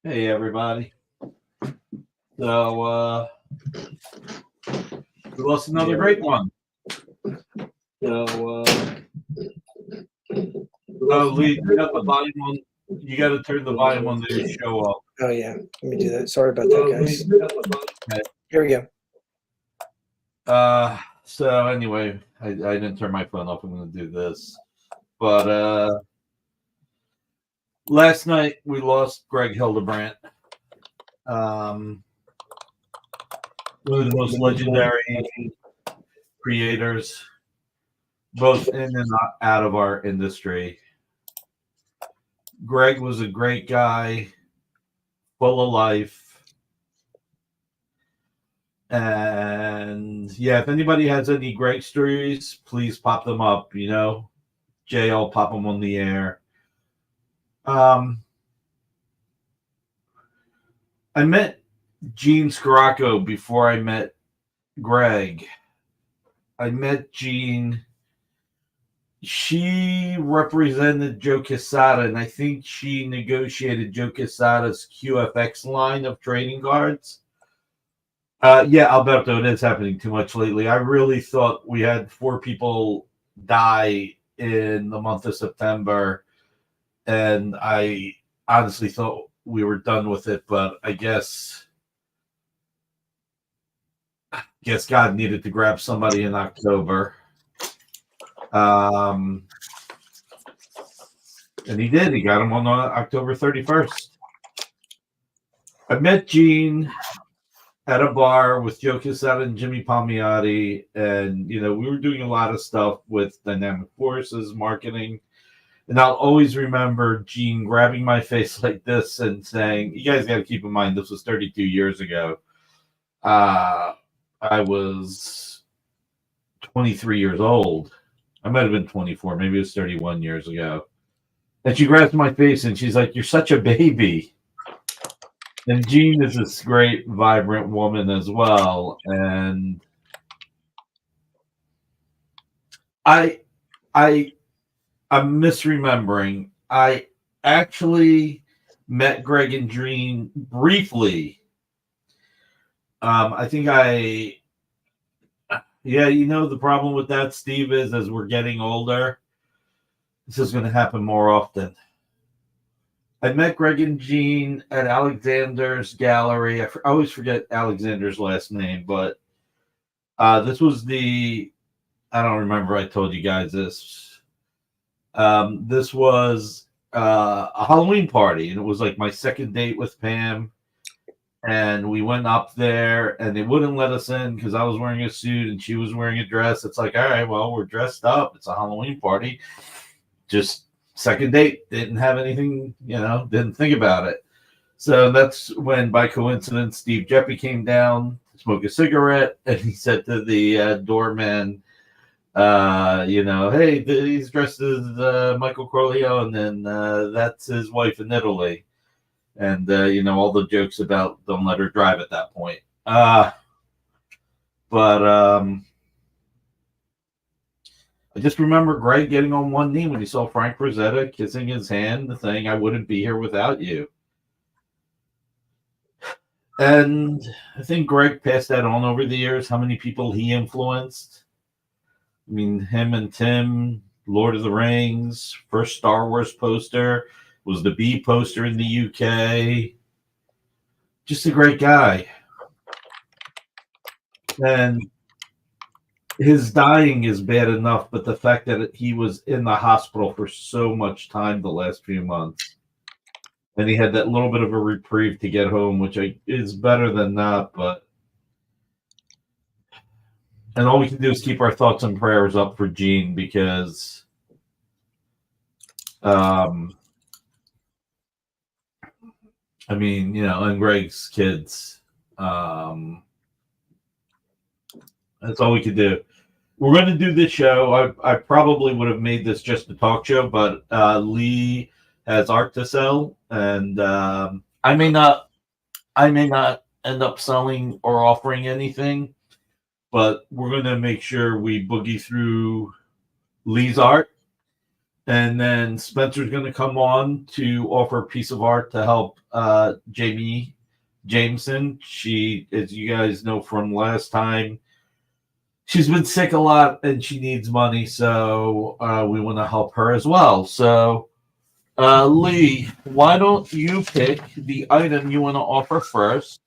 Hey everybody. So we lost another great one. So Lee, turn up the volume on. You got to turn the volume on the show up. Oh yeah, let me do that. Sorry about that, guys. Here we go. So anyway, I didn't turn my phone off. I'm going to do this, but last night we lost Greg Hildebrandt. One of the most legendary creators, both in and out of our industry. Greg was a great guy, full of life. And yeah, if anybody has any Greg stories, please pop them up. Jay, I'll pop them on the air. I met Jean Scirocco before I met Greg. I met Jean. She represented Joe Quesada, and I think she negotiated Joe Quesada's QFX line of trading cards. Yeah, Alberto, it is happening too much lately. I really thought we had 4 people die in the month of September, and I honestly thought we were done with it, but I guess God needed to grab somebody in October. And he did. He got him on October 31st. I met Gene at a bar with Joe Quesada and Jimmy Palmiotti, and we were doing a lot of stuff with Dynamic Forces marketing. And I'll always remember Gene grabbing my face like this and saying, "You guys got to keep in mind this was 32 years ago. I was 23 years old. I might have been 24. Maybe it was 31 years ago." And she grabs my face and she's like, "You're such a baby." And Jean is this great, vibrant woman as well. And I'm misremembering. I actually met Greg and Jean briefly. I think the problem with that, Steve, is as we're getting older, this is going to happen more often. I met Greg and Jean at Alexander's gallery. I always forget Alexander's last name, but this was I don't remember I told you guys this. This was a Halloween party, and it was like my second date with Pam. And we went up there, and they wouldn't let us in because I was wearing a suit and she was wearing a dress. It's like, all right, well, we're dressed up. It's a Halloween party. Just second date. Didn't have anything, didn't think about it. So that's when, by coincidence, Steve Jeppy came down to smoke a cigarette, and he said to the doorman, hey, he's dressed as Michael Corleone, and that's his wife in Italy. And, all the jokes about don't let her drive at that point. I just remember Greg getting on one knee when he saw Frank Rosetta kissing his hand, saying, "I wouldn't be here without you." And I think Greg passed that on over the years, how many people he influenced. I mean, him and Tim, Lord of the Rings, first Star Wars poster was the B poster in the UK. Just a great guy. And his dying is bad enough, but the fact that he was in the hospital for so much time the last few months, and he had that little bit of a reprieve to get home, which is better than not. And all we can do is keep our thoughts and prayers up for Gene, because and Greg's kids. That's all we could do. We're going to do this show. I probably would have made this just a talk show, but Lee has art to sell, and I may not end up selling or offering anything, but we're going to make sure we boogie through Lee's art, And then Spencer's going to come on to offer a piece of art to help Jameson. She, as you guys know from last time, she's been sick a lot and she needs money. So we want to help her as well. So Lee, why don't you pick the item you want to offer first?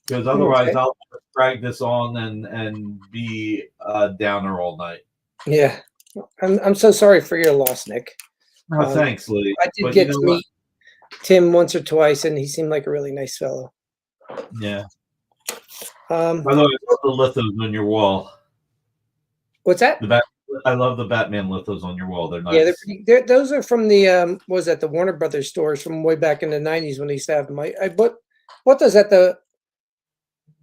Because otherwise I'll drag this on and be a downer all night. Yeah. I'm so sorry for your loss, Nick. No, thanks, Lee. I did get to meet Tim once or twice, and he seemed like a really nice fellow. Yeah. By the way, I love the lithos on your wall. What's that? I love the Batman lithos on your wall. They're nice. Yeah, those are from the what was that, the Warner Brothers stores from way back in the 90s when they used to have them. I bought those at the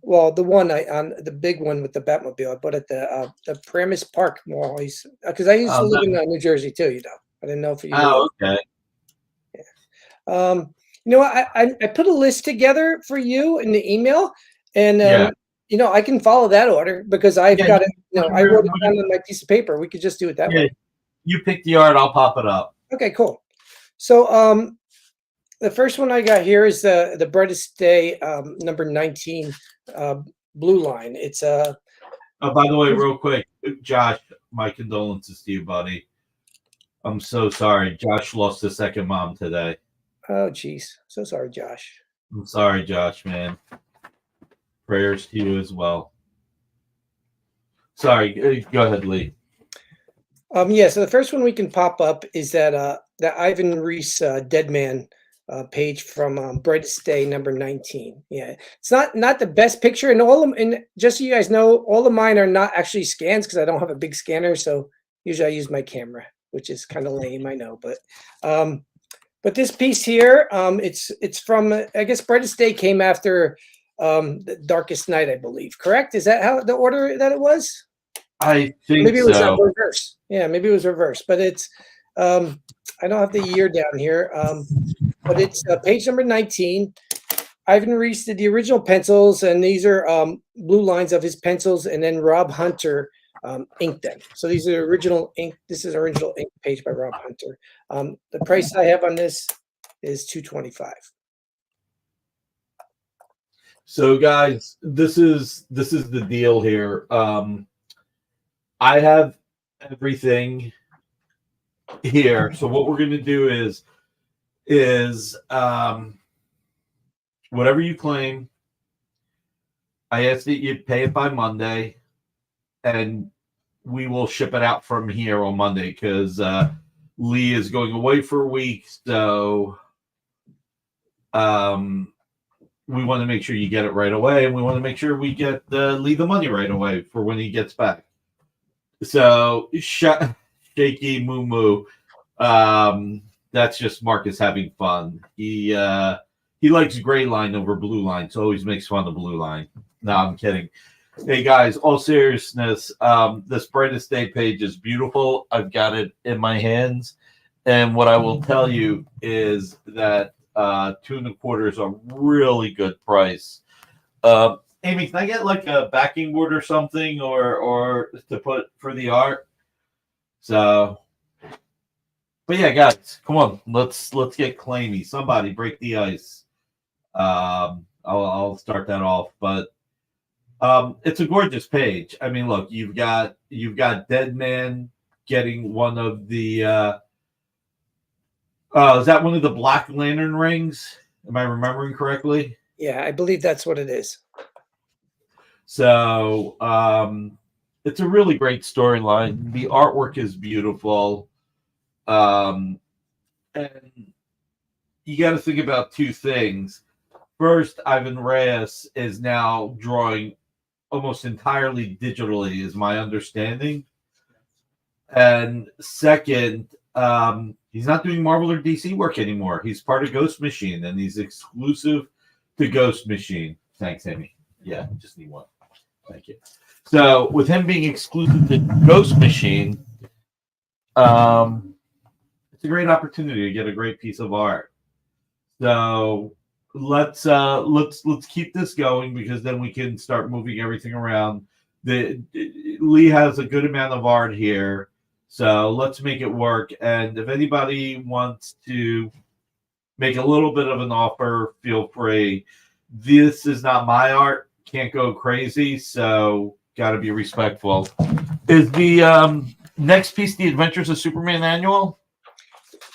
one on the big one with the Batmobile. I bought at the Paramus Park Mall. Because I used to live in New Jersey too. You know, I didn't know if you. Oh, okay. Yeah. You know, I put a list together for you in the email, and you know, I can follow that order because I've got it. You know, I wrote it down on my piece of paper. We could just do it that way. You pick the art. I'll pop it up. Okay, cool. So, the first one I got here is the Brightest Day number 19 blue line. It's by the way, real quick, Josh, my condolences to you, buddy. I'm so sorry. Josh lost his second mom today. Oh, geez. So sorry, Josh. I'm sorry, Josh, man. Prayers to you as well. Sorry. Go ahead, Lee. Yeah, so the first one we can pop up is that Ivan Reis Dead Man page from Brightest Day number 19. Yeah, it's not the best picture, and and just so you guys know, all of mine are not actually scans because I don't have a big scanner, so usually I use my camera, which is kind of lame, I know, but this piece here, it's from, I guess Brightest Day came after the Darkest Night, I believe. Correct? Is that how the order that it was? I think maybe it was reverse. Yeah, maybe it was reverse, but it's I don't have the year down here, but it's page number 19. Ivan Reis did the original pencils, and these are blue lines of his pencils, and then Rob Hunter inked them. So these are original ink. This is original ink page by Rob Hunter. The price I have on this is $225. So, guys, this is the deal here. I have everything here. So what we're gonna do is whatever you claim, I ask that you pay it by Monday, and we will ship it out from here on Monday because Lee is going away for a week. So we want to make sure you get it right away, and we want to make sure we get Lee the money right away for when he gets back. So shaky moo moo. That's just Marcus having fun. He likes gray line over blue line, so always makes fun of blue line. No, I'm kidding. Hey guys, all seriousness, this Brightest Day page is beautiful. I've got it in my hands, and what I will tell you is that $2.25 is a really good price. Amy, can I get like a backing board or something, or to put for the art? So, but yeah, guys, come on, let's get claimy. Somebody break the ice. I'll start that off, but it's a gorgeous page. I mean, look, you've got Dead Man getting one of the. Is that one of the Black Lantern rings? Am I remembering correctly? Yeah, I believe that's what it is. So it's a really great storyline. The artwork is beautiful. And you got to think about two things. First, Ivan Reis is now drawing almost entirely digitally, is my understanding. And second, he's not doing Marvel or DC work anymore. He's part of Ghost Machine, and he's exclusive to Ghost Machine. Thanks, Amy. Yeah, just need one. Thank you. So with him being exclusive to Ghost Machine, it's a great opportunity to get a great piece of art. So let's keep this going, because then we can start moving everything around. Lee has a good amount of art here. So let's make it work. And if anybody wants to make a little bit of an offer, feel free. This is not my art. Can't go crazy, so got to be respectful. Is the next piece the Adventures of Superman annual?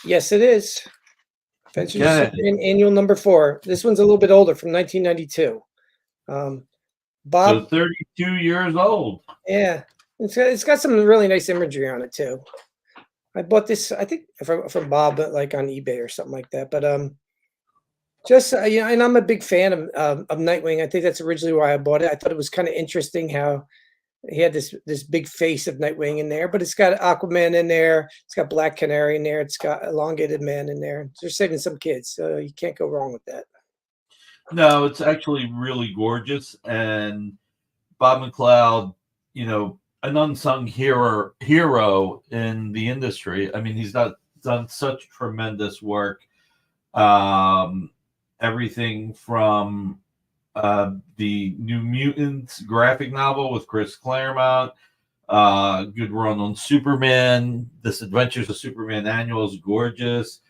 Yes, it is. Adventures of Okay. Superman annual number 4. This one's a little bit older, from 1992. So Bob, 32 years old. yeah, it's got some really nice imagery on it too. I bought this, I think, from Bob, like on eBay or something like that. But just and I'm a big fan of Nightwing. I think that's originally why I bought it. I thought it was kind of interesting how he had this big face of Nightwing in there, but it's got Aquaman in there. It's got Black Canary in there. It's got Elongated Man in there. They're saving some kids, so you can't go wrong with that. No, it's actually really gorgeous. And Bob McLeod, an unsung hero in the industry. I mean, he's done such tremendous work. Everything from the New Mutants graphic novel with Chris Claremont, good run on Superman. This Adventures of Superman annual is gorgeous.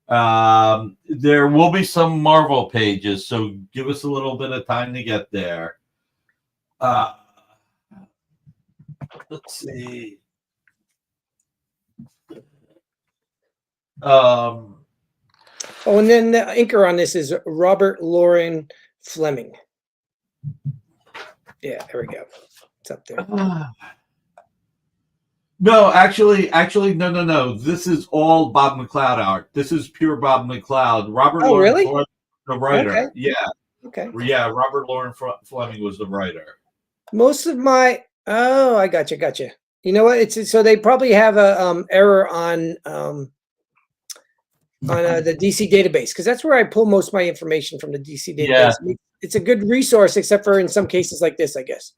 There will be some Marvel pages, so give us a little bit of time to get there. Let's see. Oh, and then the inker on this is Robert Loren Fleming. Yeah, there we go. It's up there. No, actually, no. This is all Bob McLeod art. This is pure Bob McLeod. Robert Oh, Loren really? Fleming, the writer. Okay. Yeah. Okay. Yeah, Robert Loren Fleming was the writer. Most of my I gotcha. You know what? It's so they probably have a error on the DC database, because that's where I pull most of my information from, the DC database. Yeah. It's a good resource, except for in some cases like this, I guess.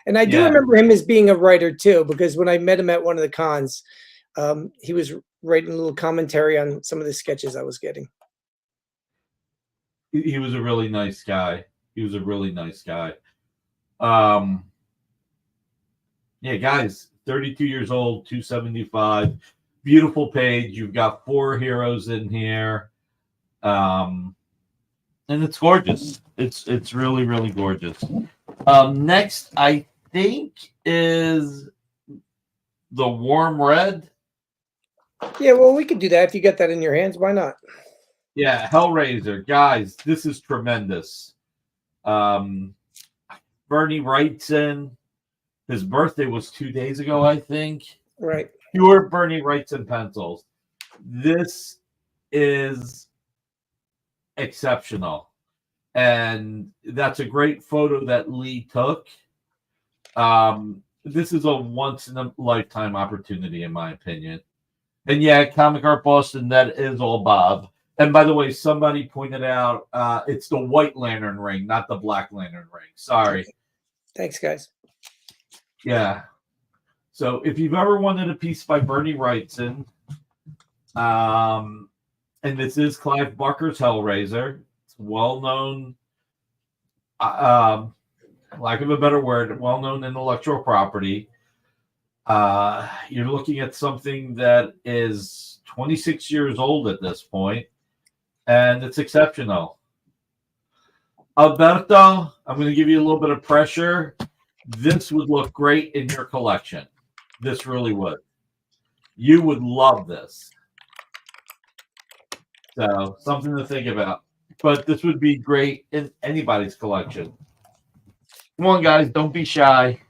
And I do Yeah. remember him as being a writer too, because when I met him at one of the cons, he was writing a little commentary on some of the sketches I was getting. He was a really nice guy. Yeah, guys, 32 years old, 275. Beautiful page. You've got 4 heroes in here. And it's gorgeous. It's really, really gorgeous. Next, I think, is the Warm Red. Yeah, well, we could do that if you get that in your hands. Why not? Yeah, Hellraiser. Guys, this is tremendous. Bernie Wrightson. His birthday was 2 days ago, I think. Right. Pure Bernie Wrightson pencils. This is exceptional. And that's a great photo that Lee took. This is a once-in-a-lifetime opportunity, in my opinion. And yeah, Comic Art Boston, that is all Bob. And by the way, somebody pointed out it's the White Lantern ring, not the Black Lantern ring. Sorry. Thanks, guys. Yeah. So if you've ever wanted a piece by Bernie Wrightson, and this is Clive Barker's Hellraiser, it's well-known, lack of a better word, well-known intellectual property. You're looking at something that is 26 years old at this point, and it's exceptional. Alberto, I'm going to give you a little bit of pressure. This would look great in your collection. This really would. You would love this. So, something to think about. But this would be great in anybody's collection. Come on, guys. Don't be shy.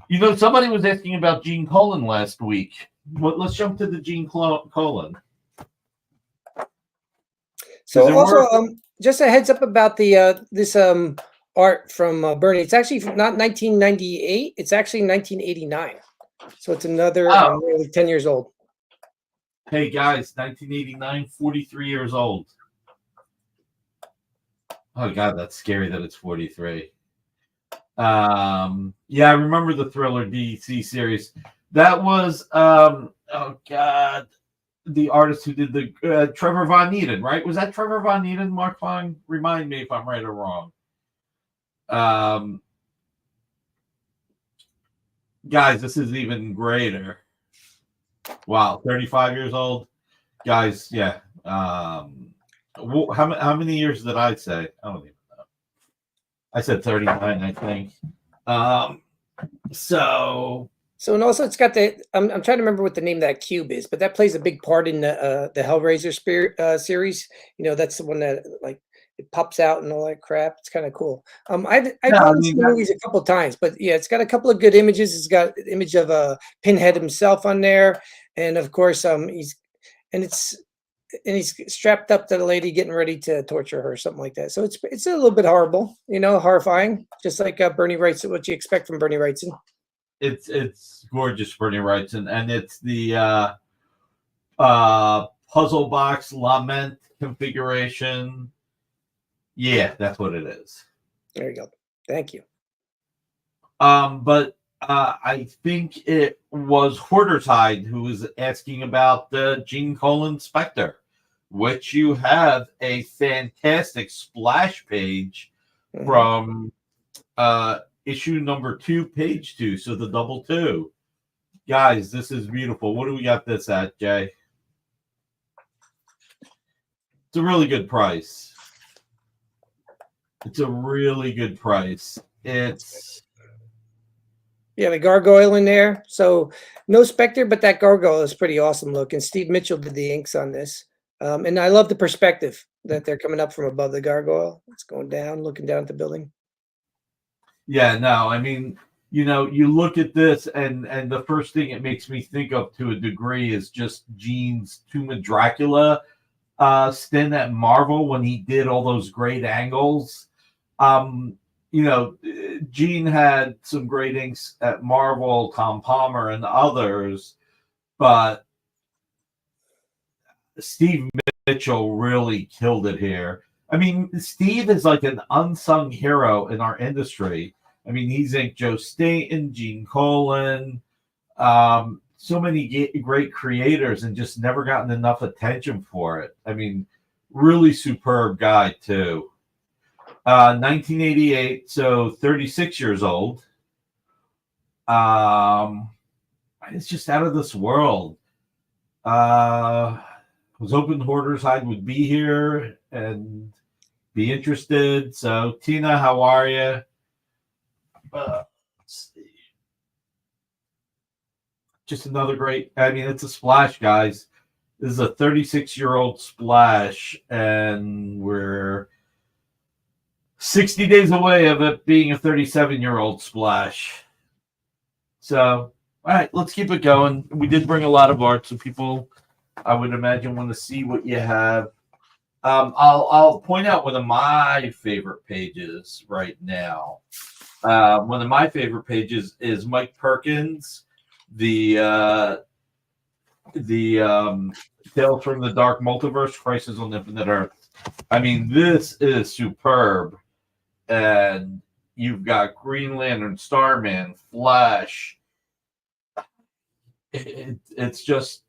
You know, somebody was asking about Gene Colan last week. Well, let's jump to the Gene Colan. So also, just a heads up about the this art from Bernie. It's actually not 1998. It's actually 1989. So it's another nearly 10 years old. Hey, guys, 1989, 43 years old. Oh, God, that's scary that it's 43. Yeah, I remember the Thriller DC series. That was, oh, God, the artist who did the Trevor Von Eeden, right? Was that Trevor Von Eeden, Mark Fong? Remind me if I'm right or wrong. guys, this is even greater. Wow, 35 years old, guys. Yeah. How many years did I say? I don't even know. I said 39, I think. So and also it's got the I'm trying to remember what the name of that cube is, but that plays a big part in the Hellraiser series. That's the one that like it pops out and all that crap. It's kind of cool. I've yeah, only seen the movies a couple times, but yeah, it's got a couple of good images. It's got an image of Pinhead himself on there, and of course he's strapped up to the lady getting ready to torture her, something like that. So it's a little bit horrible, horrifying, just like Bernie Wrightson, what you expect from Bernie Wrightson. It's gorgeous, Bernie Wrightson, and it's the puzzle box lament configuration. Yeah, that's what it is. There you go. Thank you. But I think it was Hoarder's Hide who was asking about the Gene Colan Spectre, which you have a fantastic splash page from issue number 2, page 2. So the double 2. Guys, this is beautiful. What do we got this at, Jay? It's a really good price. It's a really good price. It's the gargoyle in there. So no Spectre, but that gargoyle is pretty awesome looking. Steve Mitchell did the inks on this. And I love the perspective that they're coming up from above the gargoyle. It's going down, looking down at the building. Yeah, no, I mean, you look at this and the first thing it makes me think of to a degree is just Gene's Tomb of Dracula stint at Marvel when he did all those great angles. Gene had some great inks at Marvel, Tom Palmer and others, but Steve Mitchell really killed it here. I mean, Steve is like an unsung hero in our industry. I mean, he's inked Joe Staton, Gene Colan, so many great creators, and just never gotten enough attention for it. I mean, really superb guy too. 1988, so 36 years old. It's just out of this world. Was hoping Hoarder's Hide would be here and be interested. So, Tina, how are you? Let's see. Just another great. I mean, it's a splash, guys. This is a 36-year-old splash, and we're 60 days away of it being a 37-year-old splash. So, all right, let's keep it going. We did bring a lot of art, so people, I would imagine, want to see what you have. I'll point out one of my favorite pages right now. One of my favorite pages is Mike Perkins, the Tales from the Dark Multiverse, Crisis on Infinite Earth. I mean, this is superb. And you've got Green Lantern, Starman, Flash. It's just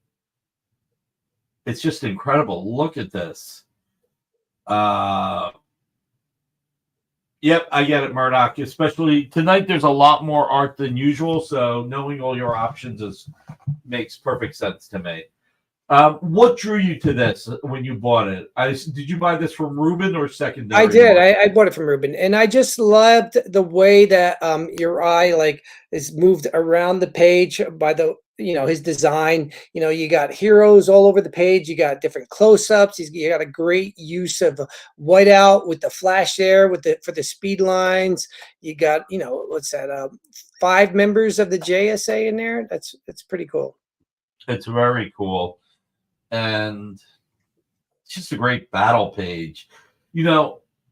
incredible. Look at this. Yep, I get it, Murdoch. Especially tonight, there's a lot more art than usual, so knowing all your options makes perfect sense to me. What drew you to this when you bought it? Did you buy this from Ruben or secondary? I did. I bought it from Ruben, and I just loved the way that your eye is moved around the page by his design. You got heroes all over the page. You got different close-ups. You got a great use of whiteout with the flash there for the speed lines. You got what's that? 5 members of the JSA in there. That's pretty cool. It's very cool. And it's just a great battle page.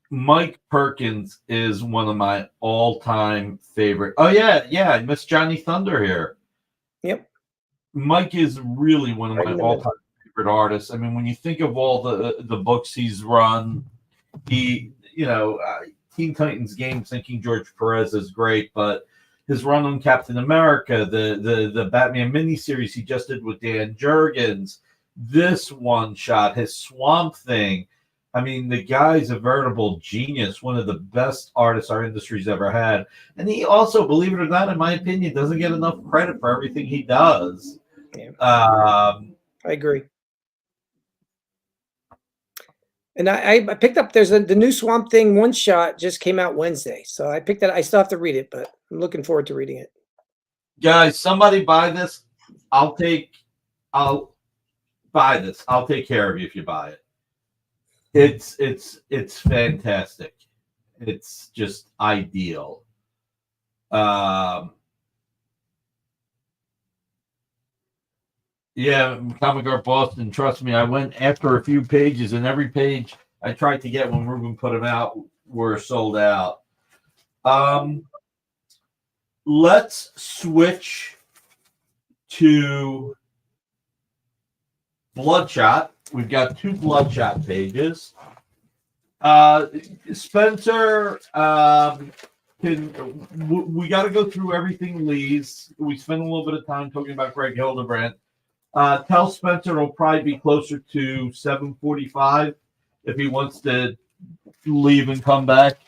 Mike Perkins is one of my all-time favorite. Oh, yeah, I missed Johnny Thunder here. Yep. Mike is really one of my all-time favorite artists. I mean, when you think of all the books he's run, Teen Titans Game Thinking George Perez is great, but his run on Captain America, the Batman miniseries he just did with Dan Jurgens, this one shot, his Swamp Thing, I mean, the guy's a veritable genius, one of the best artists our industry's ever had. And he also, believe it or not, in my opinion, doesn't get enough credit for everything he does. Yeah, I I agree. And I picked up the new Swamp Thing one shot just came out Wednesday, so I picked that. I still have to read it, but I'm looking forward to reading it. Guys, somebody buy this. I'll buy this. I'll take care of you if you buy it. It's fantastic. It's just ideal. Yeah, Comic Art Boston, trust me, I went after a few pages, and every page I tried to get when Ruben put them out were sold out. Let's switch to Bloodshot. We've got 2 Bloodshot pages. Spencer, we got to go through everything Lee's. We spent a little bit of time talking about Greg Hildebrandt. Tell Spencer it'll probably be closer to 7:45 if he wants to leave and come back.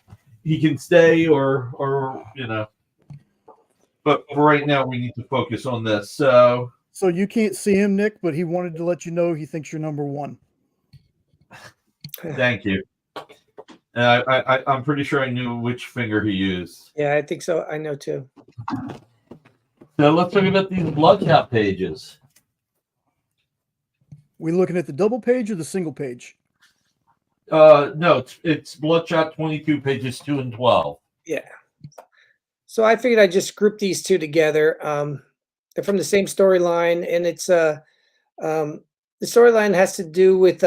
He can stay or you know. But for right now, we need to focus on this. So you can't see him, Nick, but he wanted to let you know he thinks you're number 1. Thank you. I'm pretty sure I knew which finger he used. Yeah, I think so. I know too. So let's talk about these Bloodshot pages. We looking at the double page or the single page? No, it's Bloodshot 22 pages 2 and 12. Yeah. So I figured I'd just group these two together. They're from the same storyline, and it's the storyline has to do with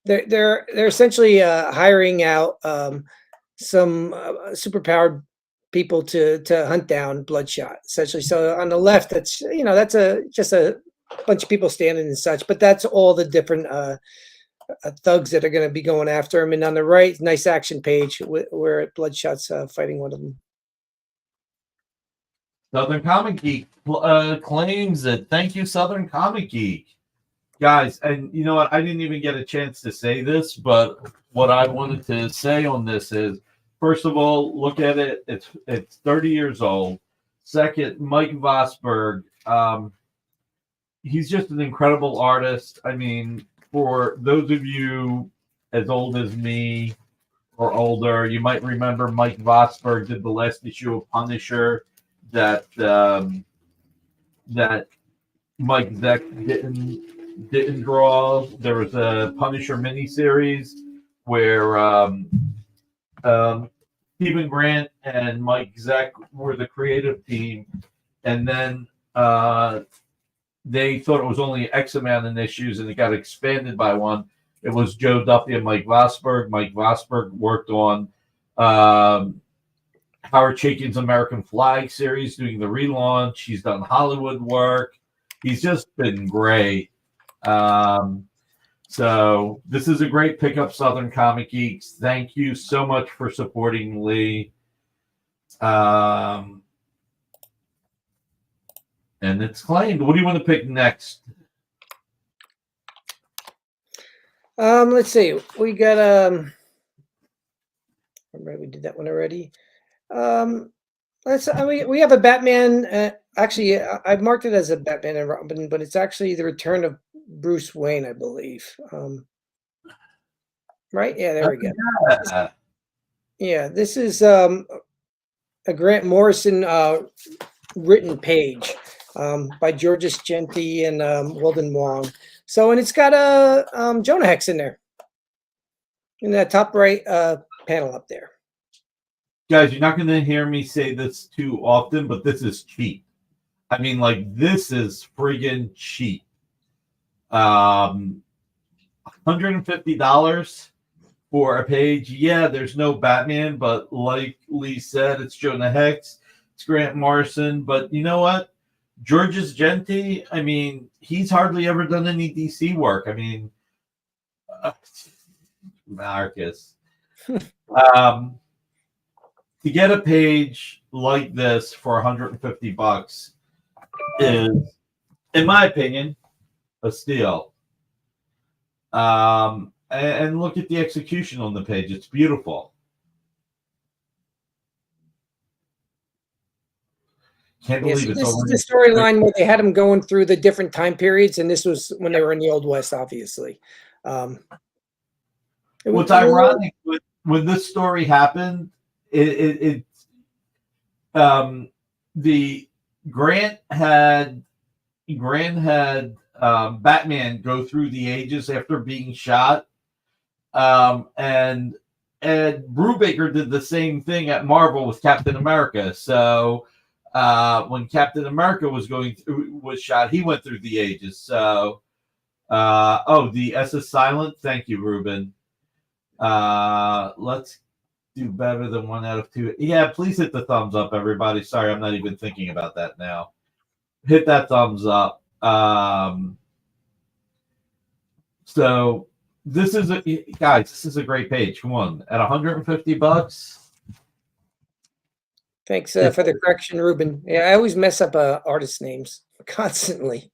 they're essentially hiring out some superpowered people to hunt down Bloodshot, essentially. So on the left, that's just a bunch of people standing and such, but that's all the different thugs that are going to be going after him. And on the right, nice action page where Bloodshot's fighting one of them. Southern Comic Geek claims it. Thank you, Southern Comic Geek. Guys, and you know what? I didn't even get a chance to say this, but what I wanted to say on this is, first of all, look at it. It's 30 years old. Second, Mike Vosberg. He's just an incredible artist. I mean, for those of you as old as me or older, you might remember Mike Vosberg did the last issue of Punisher that Mike Zeck didn't draw. There was a Punisher miniseries where Stephen Grant and Mike Zeck were the creative team, and then they thought it was only X amount of issues, and it got expanded by one. It was Joe Duffy and Mike Vosberg. Mike Vosberg worked on Howard Chaykin's American Flag series, doing the relaunch. He's done Hollywood work. He's just been great. So this is a great pickup, Southern Comic Geeks. Thank you so much for supporting Lee. And it's claimed. What do you want to pick next? Let's see. We got we did that one already. We have a Batman. Actually, I've marked it as a Batman and Robin, but it's actually the return of Bruce Wayne, I believe. Right? Yeah, there we go. Yeah, this is a Grant Morrison written page by Georges Genti and Wilden Wong. So, and it's got a Jonah Hex in there in that top right panel up there. Guys, you're not going to hear me say this too often, but this is cheap. I mean, like, this is friggin' cheap. $150 for a page. Yeah, there's no Batman, but like Lee said, it's Jonah Hex, it's Grant Morrison. But you know what? Georges Genti, I mean, he's hardly ever done any DC work. I mean, Marcus. To get a page like this for $150 is, in my opinion, a steal. and look at the execution on the page. It's beautiful. Can't Yeah, believe so it's this is already. the storyline where they had him going through the different time periods, and this was when they were in the Old West, obviously. What's ironic when this story happened, the Grant had Batman go through the ages after being shot, and Ed Brubaker did the same thing at Marvel with Captain America. So when Captain America was shot, he went through the ages. So the S is silent. Thank you, Ruben. Let's do better than 1 out of 2. Yeah, please hit the thumbs up, everybody. Sorry, I'm not even thinking about that now. Hit that thumbs up. So this is this is a great page. Come on, at $150. Thanks for the correction, Ruben. Yeah, I always mess up artist names constantly.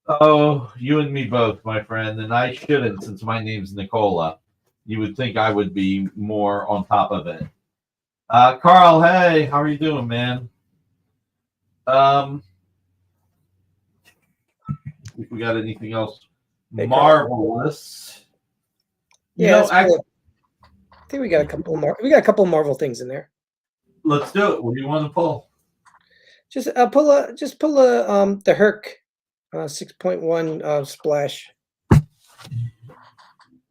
Oh, you and me both, my friend, and I shouldn't, since my name's Nicola. You would think I would be more on top of it. Carl, hey, how are you doing, man? If we got anything else marvelous. Yeah, I think we got a couple more. We got a couple Marvel things in there. Let's do it. What do you want to pull? Just pull the Herc 6.1 splash. All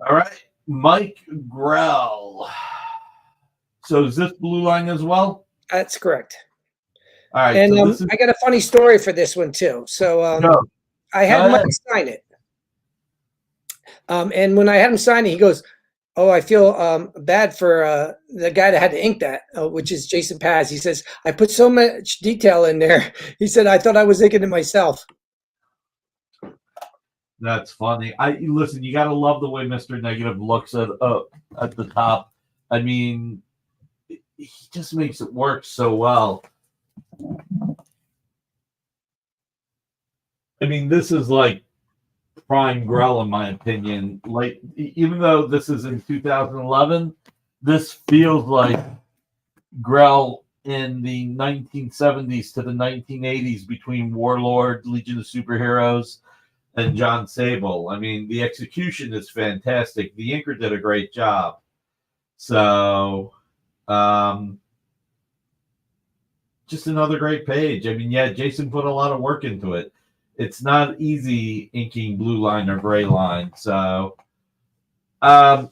right, Mike Grell. So is this Blue Line as well? That's correct. All right, and so I got a funny story for this one too. So I had Mike sign it, and when I had him sign it, he goes, "Oh, I feel bad for the guy that had to ink that, which is Jason Paz." He says, "I put so much detail in there." He said, "I thought I was inking it myself." That's funny. Listen. You got to love the way Mr. Negative looks at the top. I mean, he just makes it work so well. I mean, this is like prime Grell, in my opinion. Like, even though this is in 2011, this feels like Grell in the 1970s to the 1980s between Warlord, Legion of Superheroes, and John Sable. I mean, the execution is fantastic. The inker did a great job. So, just another great page. I mean, yeah, Jason put a lot of work into it. It's not easy inking Blue Line or Gray Line. So, yeah,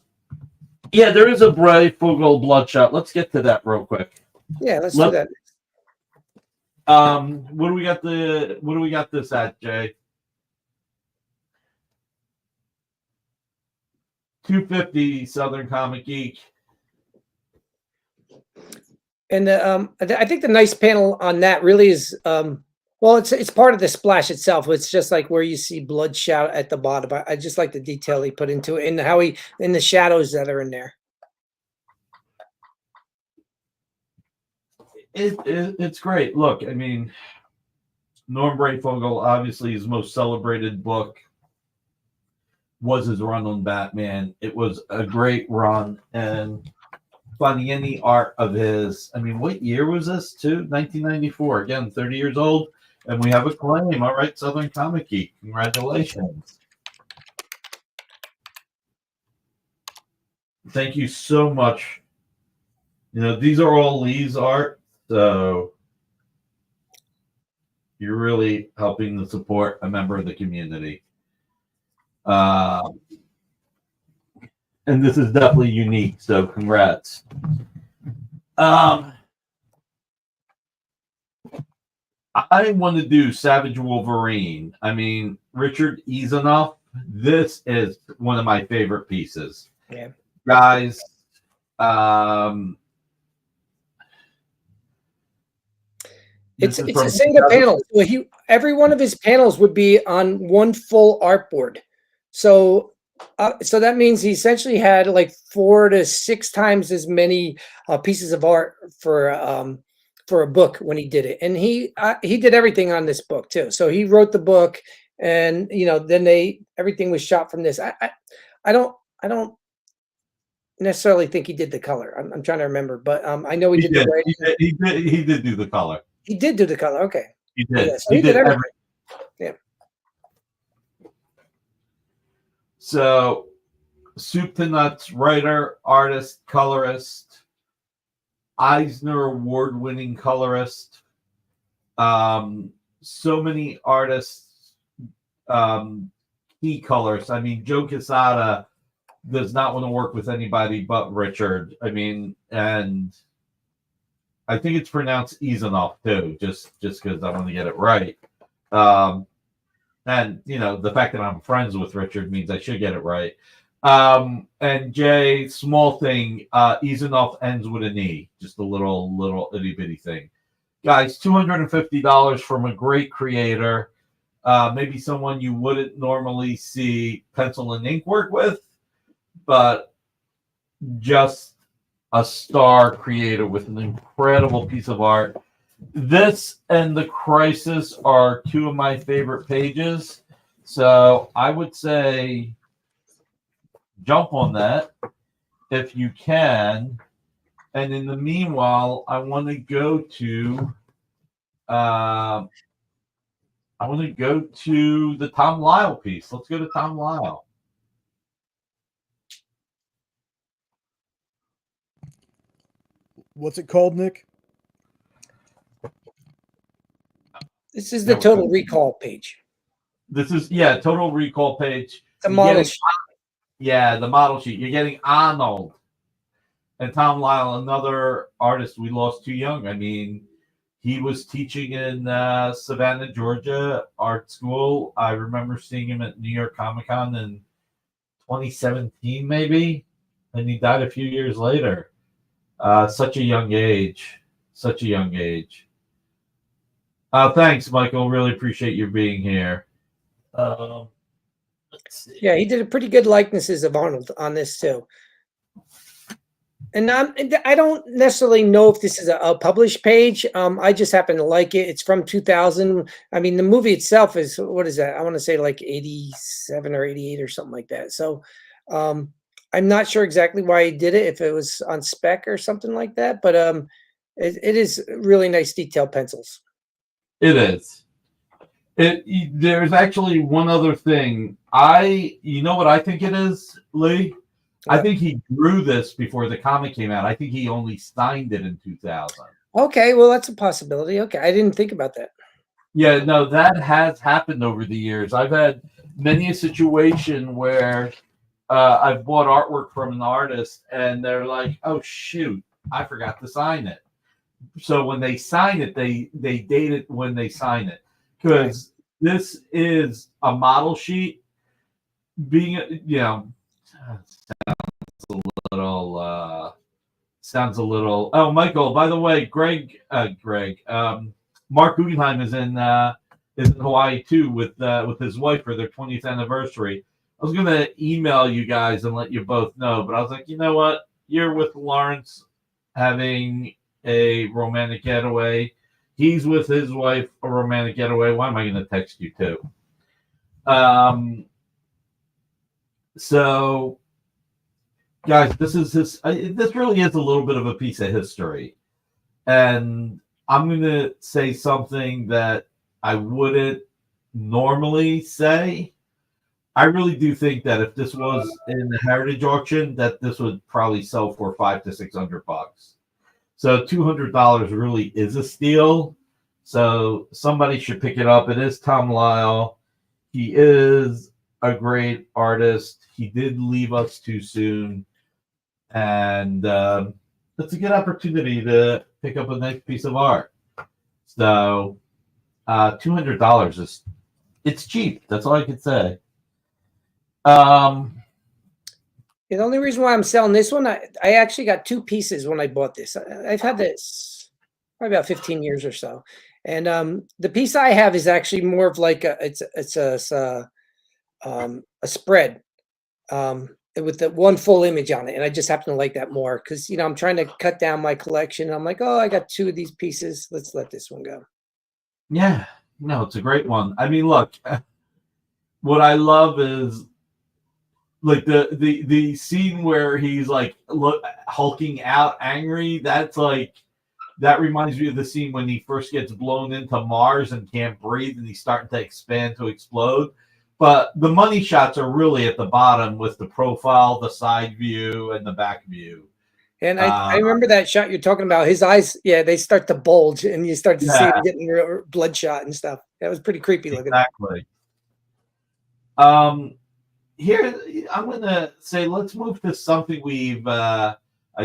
there is a Breyfogle Bloodshot. Let's get to that real quick. Yeah, let's do that. What do we got this at, Jay? $250 Southern Comic Geek. And I think the nice panel on that really is well, it's part of the splash itself. It's just like where you see Bloodshot at the bottom. I just like the detail he put into it and how he in the shadows that are in there. It's great. Look, I mean, Norm Breyfogle, obviously his most celebrated book was his run on Batman. It was a great run, and finding any art of his. I mean, what year was this? 1994. Again, 30 years old, and we have a claim. All right, Southern Comic Geek, congratulations. Thank you so much. You know, these are all Lee's art, so you're really helping to support a member of the community. And this is definitely unique, so congrats. I want to do Savage Wolverine. I mean, Richard Easenoff, this is one of my favorite pieces. Yeah. Guys, it's a single panel. So every one of his panels would be on one full artboard. So that means he essentially had like 4 to 6 times as many pieces of art for a book when he did it. And he did everything on this book too. So he wrote the book, and then everything was shot from this. I don't necessarily think he did the color. I'm trying to remember, but I know he did the writing. He did do the color. He did do the color. Okay. He did. Yeah, so he did everything. Yeah. So, soup to nuts, writer, artist, colorist, Eisner award-winning colorist. So many artists, key colorists. I mean, Joe Quesada does not want to work with anybody but Richard. I mean, and I think it's pronounced Eisenoff too, just because I want to get it right. And the fact that I'm friends with Richard means I should get it right. And Jay, small thing, Eisenoff ends with an E, just a little itty bitty thing. Guys, $250 from a great creator, maybe someone you wouldn't normally see pencil and ink work with, but just a star creator with an incredible piece of art. This and The Crisis are two of my favorite pages. So I would say jump on that if you can. And in the meanwhile, I want to go to the Tom Lyle piece. Let's go to Tom Lyle. What's it called, Nick? This is the Total Recall page. This is Total Recall page. The model sheet. Yeah, the model sheet. You're getting Arnold and Tom Lyle, another artist we lost too young. I mean, he was teaching in Savannah, Georgia art school. I remember seeing him at New York Comic Con in 2017, maybe, and he died a few years later. Such a young age. Such a young age. Thanks, Michael. Really appreciate you being here. Let's see. Yeah, he did a pretty good likenesses of Arnold on this too. And I don't necessarily know if this is a published page. I just happen to like it. It's from 2000. I mean, the movie itself is, what is that? I want to say like 87 or 88 or something like that. So I'm not sure exactly why he did it, if it was on spec or something like that. But it is really nice detailed pencils. It is. There's actually one other thing. You know what I think it is, Lee? I think he drew this before the comic came out. I think he only signed it in 2000. Okay, well, that's a possibility. Okay, I didn't think about that. Yeah, no, that has happened over the years. I've had many a situation where I've bought artwork from an artist and they're like, oh, shoot, I forgot to sign it. So when they sign it, they date it when they sign it. Because this is a model sheet being, sounds a little. Oh, Michael. By the way, Mark Guggenheim is in Hawaii too with his wife for their 20th anniversary. I was gonna email you guys and let you both know, but I was like, you know what? You're with Lawrence having a romantic getaway. He's with his wife, a romantic getaway. Why am I gonna text you too? So. Guys, this really is a little bit of a piece of history. And I'm going to say something that I wouldn't normally say. I really do think that if this was in the Heritage auction, that this would probably sell for $500 to $600. So $200 really is a steal. So somebody should pick it up. It is Tom Lyle. He is a great artist. He did leave us too soon. And it's a good opportunity to pick up a nice piece of art. So $200 it's cheap. That's all I could say. The only reason why I'm selling this one, I actually got two pieces when I bought this. I've had this probably about 15 years or so. And the piece I have is actually more of like it's a spread. With the one full image on it, and I just happen to like that more because I'm trying to cut down my collection. I'm like, oh, I got two of these pieces. Let's let this one go. Yeah, no, it's a great one. I mean, look, what I love is like the scene where he's like hulking out angry. That's like, that reminds me of the scene when he first gets blown into Mars and can't breathe and he's starting to expand to explode. But the money shots are really at the bottom with the profile, the side view, and the back view. And I remember that shot you're talking about. His eyes, yeah, they start to bulge, and you start to see him getting real bloodshot and stuff. That was pretty creepy looking. Exactly. Here, I'm going to say, let's move to something we've, I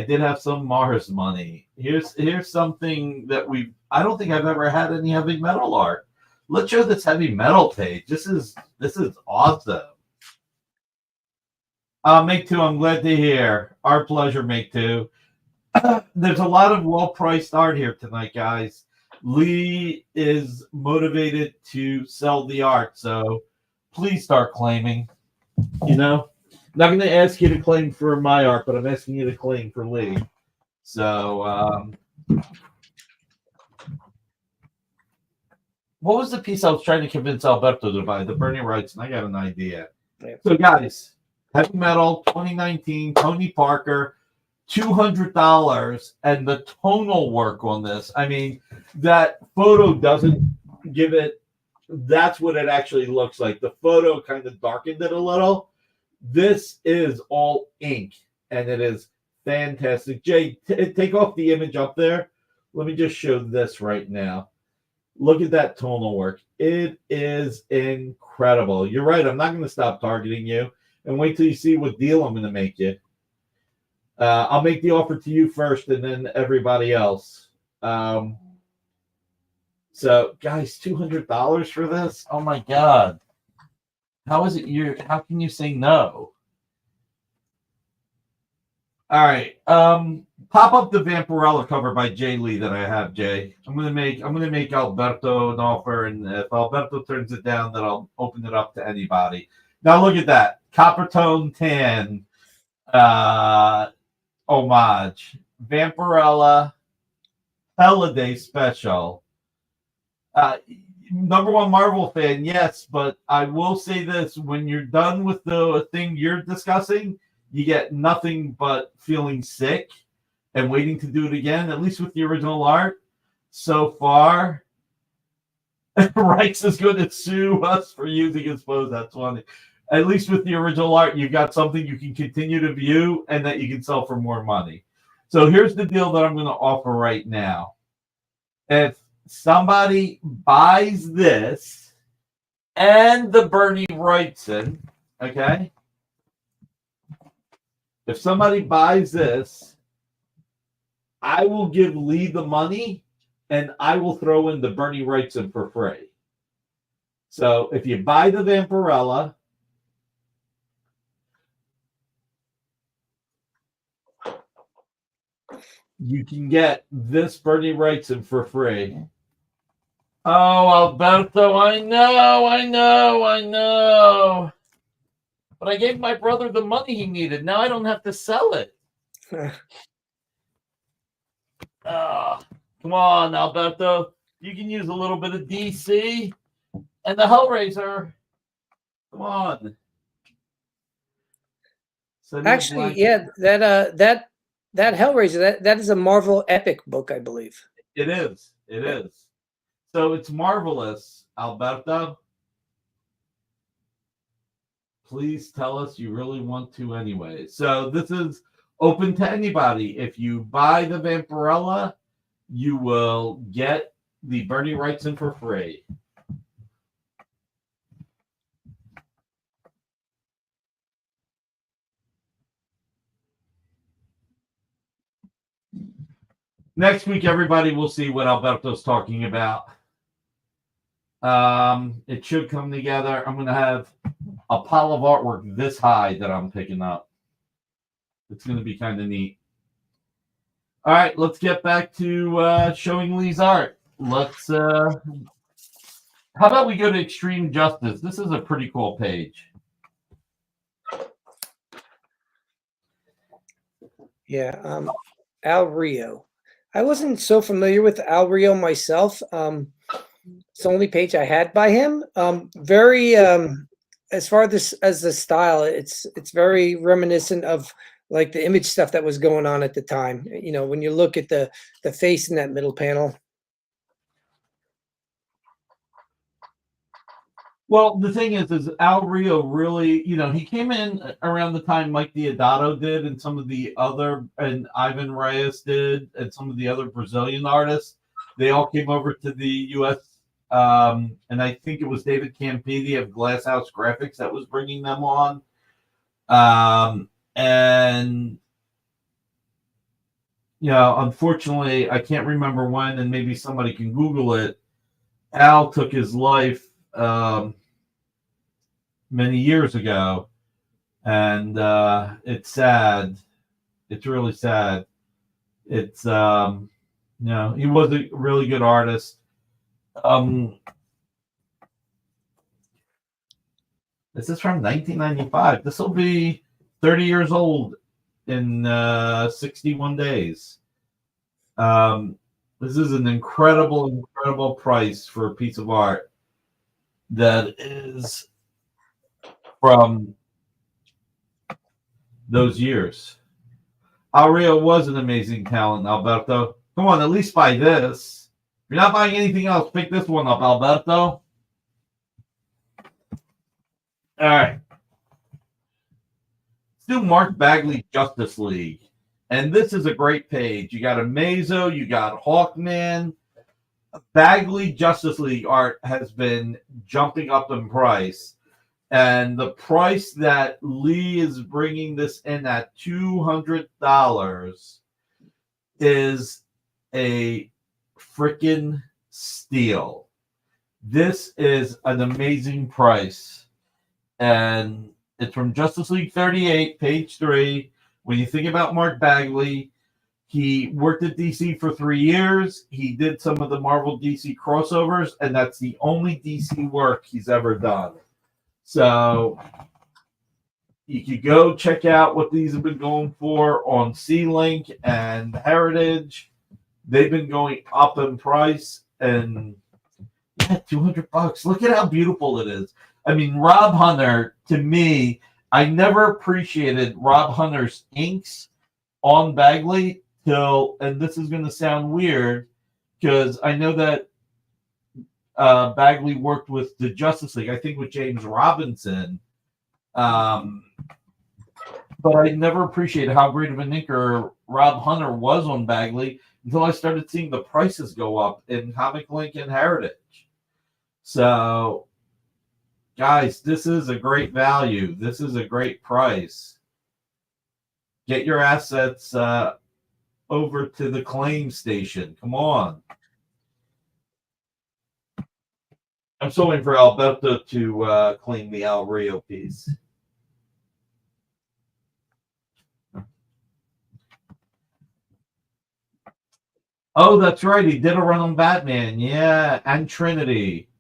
did have some Mars money. Here's something that I don't think I've ever had any heavy metal art. Let's show this heavy metal page. This is awesome. Make two, I'm glad to hear. Our pleasure, Make two. There's a lot of well-priced art here tonight, guys. Lee is motivated to sell the art, so please start claiming. You know, I'm not going to ask you to claim for my art, but I'm asking you to claim for Lee. So, what was the piece I was trying to convince Alberto to buy? The Burning Rights, and I got an idea. Yeah. So, guys, heavy metal, 2019, Tony Parker, $200, and the tonal work on this. I mean, that photo doesn't give it. That's what it actually looks like. The photo kind of darkened it a little. This is all ink, and it is fantastic. Jay, take off the image up there. Let me just show this right now. Look at that tonal work. It is incredible. You're right. I'm not going to stop targeting you, and wait till you see what deal I'm going to make you. I'll make the offer to you first, and then everybody else. So, guys, $200 for this? Oh my God! How is it? How can you say no? All right. Pop up the Vampirella cover by Jay Lee that I have, Jay. I'm gonna make Alberto an offer, and if Alberto turns it down, then I'll open it up to anybody. Now look at that copper tone tan homage Vampirella Holiday Special. Number one Marvel fan, yes, but I will say this: when you're done with the thing you're discussing, you get nothing but feeling sick and waiting to do it again, at least with the original art. So far, Reichs is going to sue us for using his pose. That's funny. At least with the original art, you've got something you can continue to view and that you can sell for more money. So here's the deal that I'm going to offer right now. If somebody buys this and the Bernie Wrightson, okay? If somebody buys this, I will give Lee the money and I will throw in the Bernie Wrightson for free. So if you buy the Vampirella, you can get this Bernie Wrightson for free. Oh, Alberto, I know. But I gave my brother the money he needed. Now I don't have to sell it. Come on, Alberto. You can use a little bit of DC and the Hellraiser. Come on. Actually, yeah, that Hellraiser, that is a Marvel epic book, I believe. It is. It is. So it's marvelous, Alberto. Please tell us you really want to anyway. So this is open to anybody. If you buy the Vampirella, you will get the Bernie Wrightson for free. Next week, everybody will see what Alberto's talking about. It should come together. I'm going to have a pile of artwork this high that I'm picking up. It's going to be kind of neat. All right, let's get back to showing Lee's art. Let's. How about we go to Extreme Justice? This is a pretty cool page. Yeah, Al Rio. I wasn't so familiar with Al Rio myself. It's the only page I had by him. Very as far as the style, it's very reminiscent of like the image stuff that was going on at the time. You know, when you look at the face in that middle panel. Well, the thing is Al Rio really, he came in around the time Mike Deodato did, and some of the other, and Ivan Reyes did, and some of the other Brazilian artists. They all came over to the U.S. And I think it was David Campidi of Glasshouse Graphics that was bringing them on. And unfortunately, I can't remember when, and maybe somebody can Google it. Al took his life many years ago, and it's sad. It's really sad. It's he was a really good artist. This is from 1995. This will be 30 years old in 61 days. This is an incredible price for a piece of art that is from those years. Aureo was an amazing talent, Alberto. Come on, at least buy this. If you're not buying anything else, pick this one up, Alberto. All right. Let's do Mark Bagley Justice League. And this is a great page. You got Amazo, you got Hawkman. Bagley Justice League art has been jumping up in price. And the price that Lee is bringing this in at $200 is a freaking steal. This is an amazing price. And it's from Justice League 38, page 3. When you think about Mark Bagley, he worked at DC for 3 years. He did some of the Marvel DC crossovers, and that's the only DC work he's ever done. So you could go check out what these have been going for on C-Link and Heritage. They've been going up in price, and yeah, $200. Look at how beautiful it is. I mean, Rob Hunter, to me, I never appreciated Rob Hunter's inks on Bagley till, and this is going to sound weird, because I know that Bagley worked with the Justice League, I think with James Robinson. But I never appreciated how great of an inker Rob Hunter was on Bagley until I started seeing the prices go up in Comic Link and Heritage. So, guys, this is a great value. This is a great price. Get your assets over to the claim station. Come on. I'm still waiting for Alberto to claim the Al Rio piece. Oh, that's right. He did a run on Batman. Yeah, and Trinity.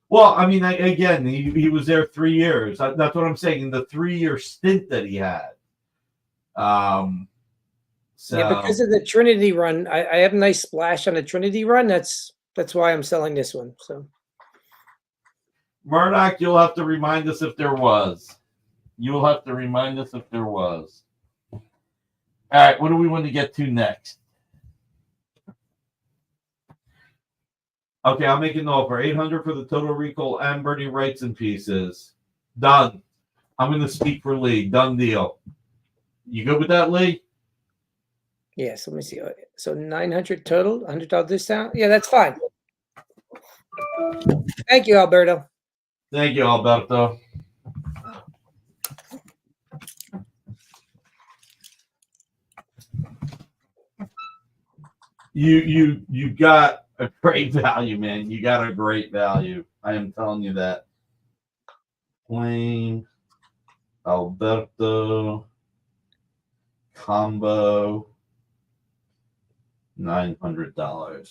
Well, I mean, again, he was there 3 years. That's what I'm saying. In the 3-year stint that he had. So Yeah, because of the Trinity run, I have a nice splash on the Trinity run. That's why I'm selling this one. So, Murdoch, you'll have to remind us if there was. You'll have to remind us if there was. All right, what do we want to get to next? Okay, I'll make an offer. $800 for the Total Recall and Bernie Wrightson pieces. Done. I'm going to speak for Lee. Done deal. You good with that, Lee? yes, let me see. So 900 total, $100 discount. Yeah, that's fine. Thank you, Alberto. Thank you, Alberto. You got a great value, man. You got a great value. I am telling you that. Plain Alberto combo $900.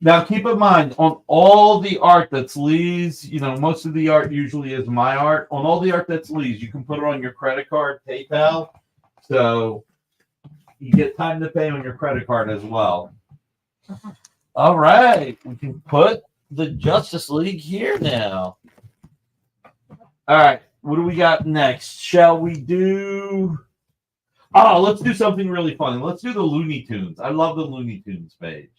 Now keep in mind, on all the art that's Lee's, most of the art usually is my art. On all the art that's Lee's, you can put it on your credit card, PayPal. So you get time to pay on your credit card as well. All right. We can put the Justice League here now. All right. What do we got next? Shall we do? Oh, let's do something really funny. Let's do the Looney Tunes. I love the Looney Tunes page.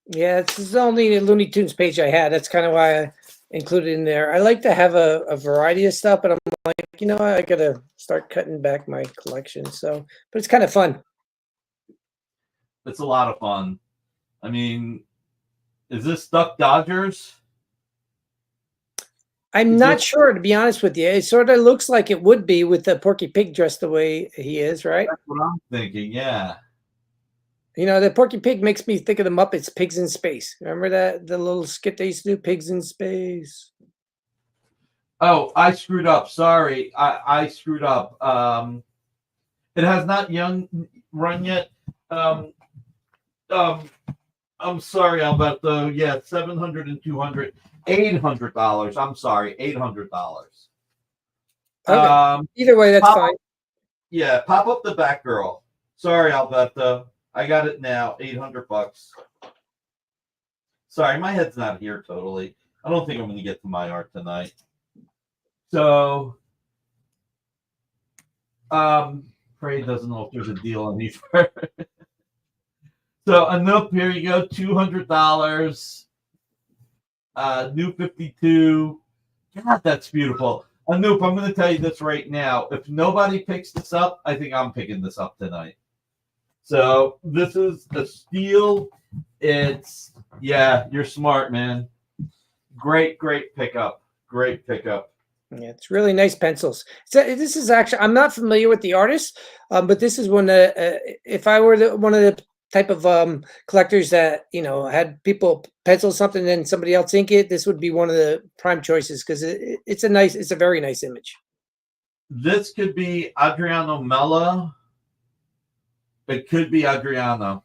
Yeah, this is only a Looney Tunes page I had. That's kind of why I included in there. I like to have a variety of stuff, but I'm like, you know, I gotta start cutting back my collection. So, but it's kind of fun. It's a lot of fun. I mean, is this Duck Dodgers? I'm Is not this- sure, to be honest with you. It sort of looks like it would be with the Porky Pig dressed the way he is, right? That's what I'm thinking. Yeah. You know, the Porky Pig makes me think of the Muppets, Pigs in Space. Remember that the little skit they used to do, Pigs in Space? Oh, I screwed up. Sorry, I screwed up. It has not run yet. I'm sorry, Alberto. Yeah, $700 and $200, $800. I'm sorry, $800. Okay. Either way, that's fine. Yeah, pop up the Batgirl. Sorry, Alberto. I got it now. $800. Sorry, my head's not here totally. I don't think I'm going to get to my art tonight. So, Frey doesn't know if there's a deal on these. So, Anoop, here you go, $200. New 52. God, that's beautiful. Anoop, I'm going to tell you this right now. If nobody picks this up, I think I'm picking this up tonight. So, this is a steal. It's, yeah, you're smart, man. Great pickup. Great pickup. Yeah, it's really nice pencils. So this is actually, I'm not familiar with the artist, but this is one that if I were one of the type of collectors that, you know, had people pencil something and somebody else ink it, this would be one of the prime choices because it's a very nice image. This could be Adriano Mello. It could be Adriano.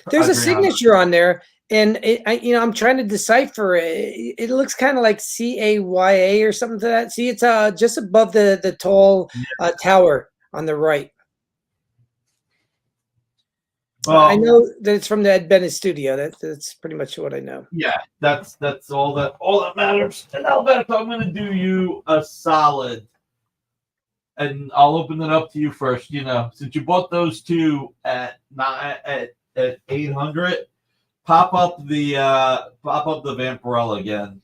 There's a signature on there, and I'm trying to decipher it. It looks kind of like CAYA or something to that. See, it's just above the tall tower on the right. Well, I know that it's from the Ed Bennett studio. That's pretty much what I know. Yeah, that's all that matters. And Alberto, I'm going to do you a solid, and I'll open it up to you first. You know, since you bought those two at 800, pop up the Vampirella again.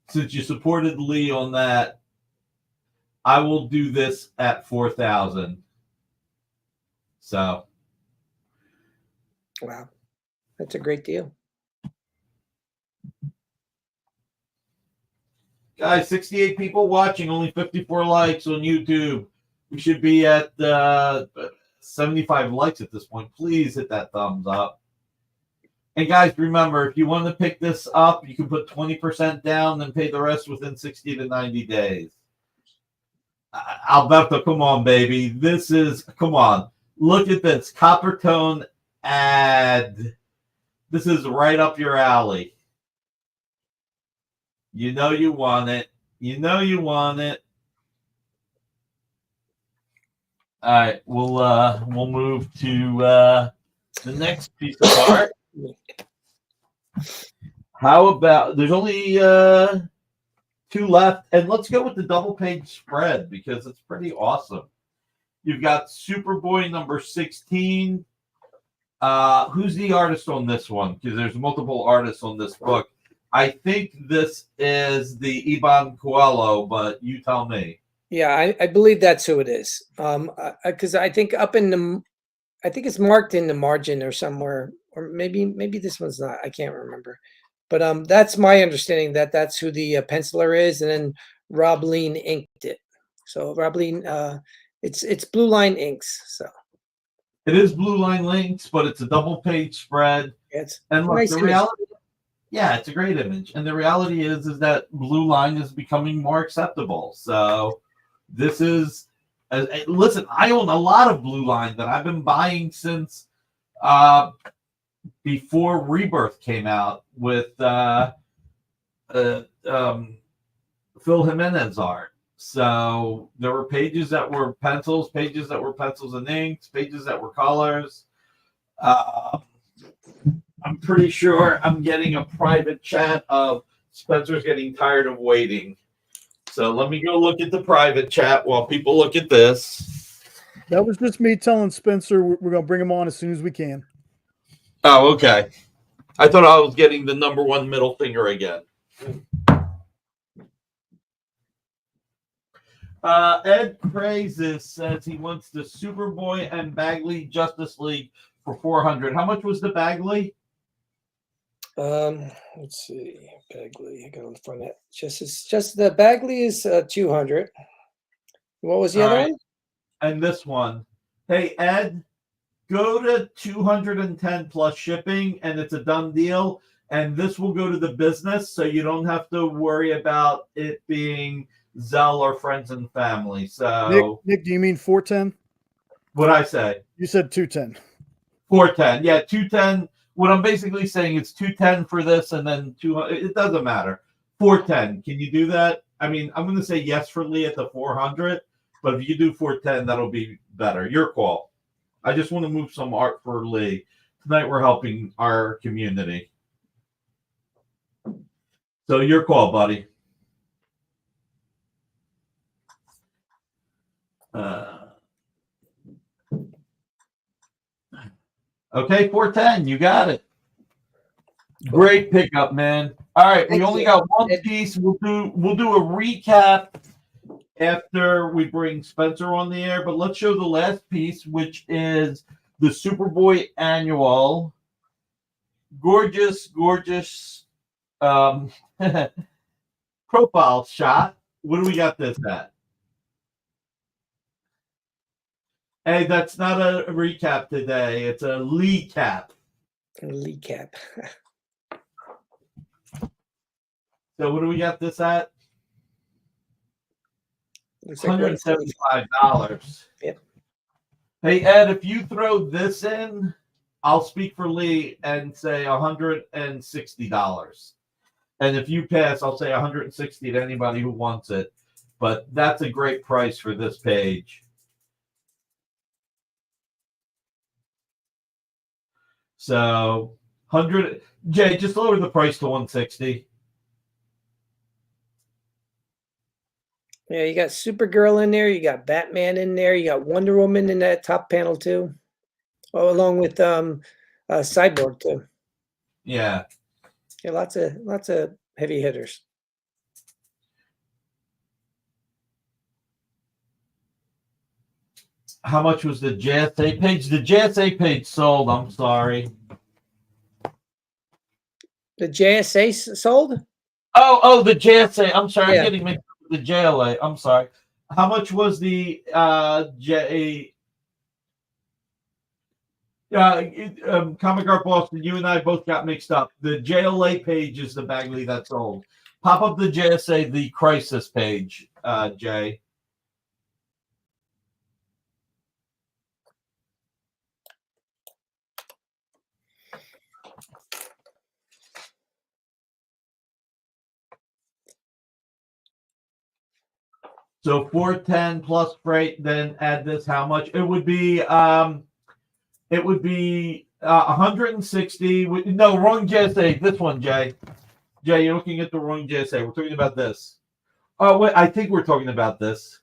Since you supported Lee on that, I will do this at 4,000. So, wow, that's a great deal. Guys, 68 people watching, only 54 likes on YouTube. We should be at 75 likes at this point. Please hit that thumbs up. And guys, remember, if you want to pick this up, you can put 20% down and pay the rest within 60 to 90 days. Alberto, come on, baby. Come on. Look at this. Copper tone ad. This is right up your alley. You know you want it. You know you want it. All right, we'll move to the next piece of art. How about there's only 2 left, and let's go with the double page spread because it's pretty awesome. You've got Superboy number 16. Who's the artist on this one? Because there's multiple artists on this book. I think this is the Iban Coelho, but you tell me. Yeah, I believe that's who it is. Because I think I think it's marked in the margin or somewhere, or maybe this one's not. I can't remember. But that's my understanding that's who the penciler is, and then Rob Lean inked it. So Rob Lean, it's Blue Line Inks. So it is Blue Line Links, but it's a double page spread. It's and look, nice the image. reality, yeah, it's a great image. And the reality is that Blue Line is becoming more acceptable. So this is, listen, I own a lot of Blue Line that I've been buying since before Rebirth came out with Phil Jimenez art. So there were pages that were pencils, pages that were pencils and inks, pages that were colors. I'm pretty sure I'm getting a private chat of Spencer's getting tired of waiting. So let me go look at the private chat while people look at this. That was just me telling Spencer we're going to bring him on as soon as we can. Oh, okay. I thought I was getting the #1 middle finger again. Ed Praises says he wants the Superboy and Bagley Justice League for $400. How much was the Bagley? Let's see, Bagley. I got on the front end. Just the Bagley is 200. What was the All other right. one? And this one. Hey, Ed, go to 210 plus shipping, and it's a done deal. And this will go to the business, so you don't have to worry about it being Zell or friends and family. So, Nick, do you mean 410? What'd I say? You said 210. 410. Yeah, 210. What I'm basically saying is 210 for this, and then 200. It doesn't matter. 410. Can you do that? I mean, I'm going to say yes for Lee at the 400, but if you do 410, that'll be better. Your call. I just want to move some art for Lee. Tonight we're helping our community. So your call, buddy. Okay, 410. You got it. Great pickup, man. All right, we only got one piece. We'll do a recap after we bring Spencer on the air, but let's show the last piece, which is the Superboy Annual. Gorgeous profile shot. What do we got this at? Hey, that's not a recap today. It's a Lee cap. A Lee cap. So what do we got this at? Looks like $175. Yep. Hey, Ed, if you throw this in, I'll speak for Lee and say $160. And if you pass, I'll say $160 to anybody who wants it. But that's a great price for this page. So 100. Jay, just lower the price to 160. Yeah, you got Supergirl in there. You got Batman in there. You got Wonder Woman in that top panel too. Oh, along with Cyborg too. Yeah. Yeah, lots of heavy hitters. How much was the JSA page? The JSA page sold. I'm sorry. The JSA sold? Oh, the JSA. I'm sorry. Yeah. I'm getting mixed up with the JLA. I'm sorry. How much was the Comic Art Boston? You and I both got mixed up. The JLA page is the Bagley that sold. Pop up the JSA, the Crisis page, Jay. So 410 plus freight, then add this. How much? It would be 160. No, wrong JSA. This one, Jay. Jay, you're looking at the wrong JSA. We're talking about this. Oh, wait, I think we're talking about this.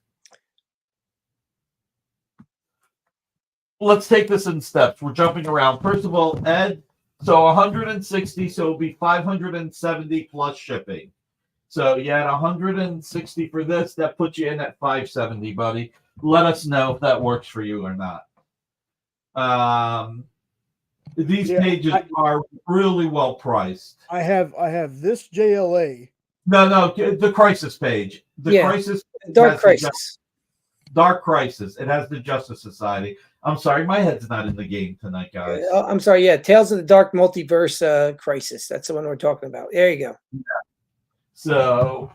Let's take this in steps. We're jumping around. First of all, Ed, so 160, so it'll be 570 plus shipping. So you had 160 for this. That puts you in at 570, buddy. Let us know if that works for you or not. These pages are really well priced. I have this JLA. No, the Crisis page. Crisis. Dark Crisis. Dark Crisis. It has the Justice Society. I'm sorry, my head's not in the game tonight, guys. I'm sorry. Yeah, Tales of the Dark Multiverse Crisis. That's the one we're talking about. There you go. Yeah. So,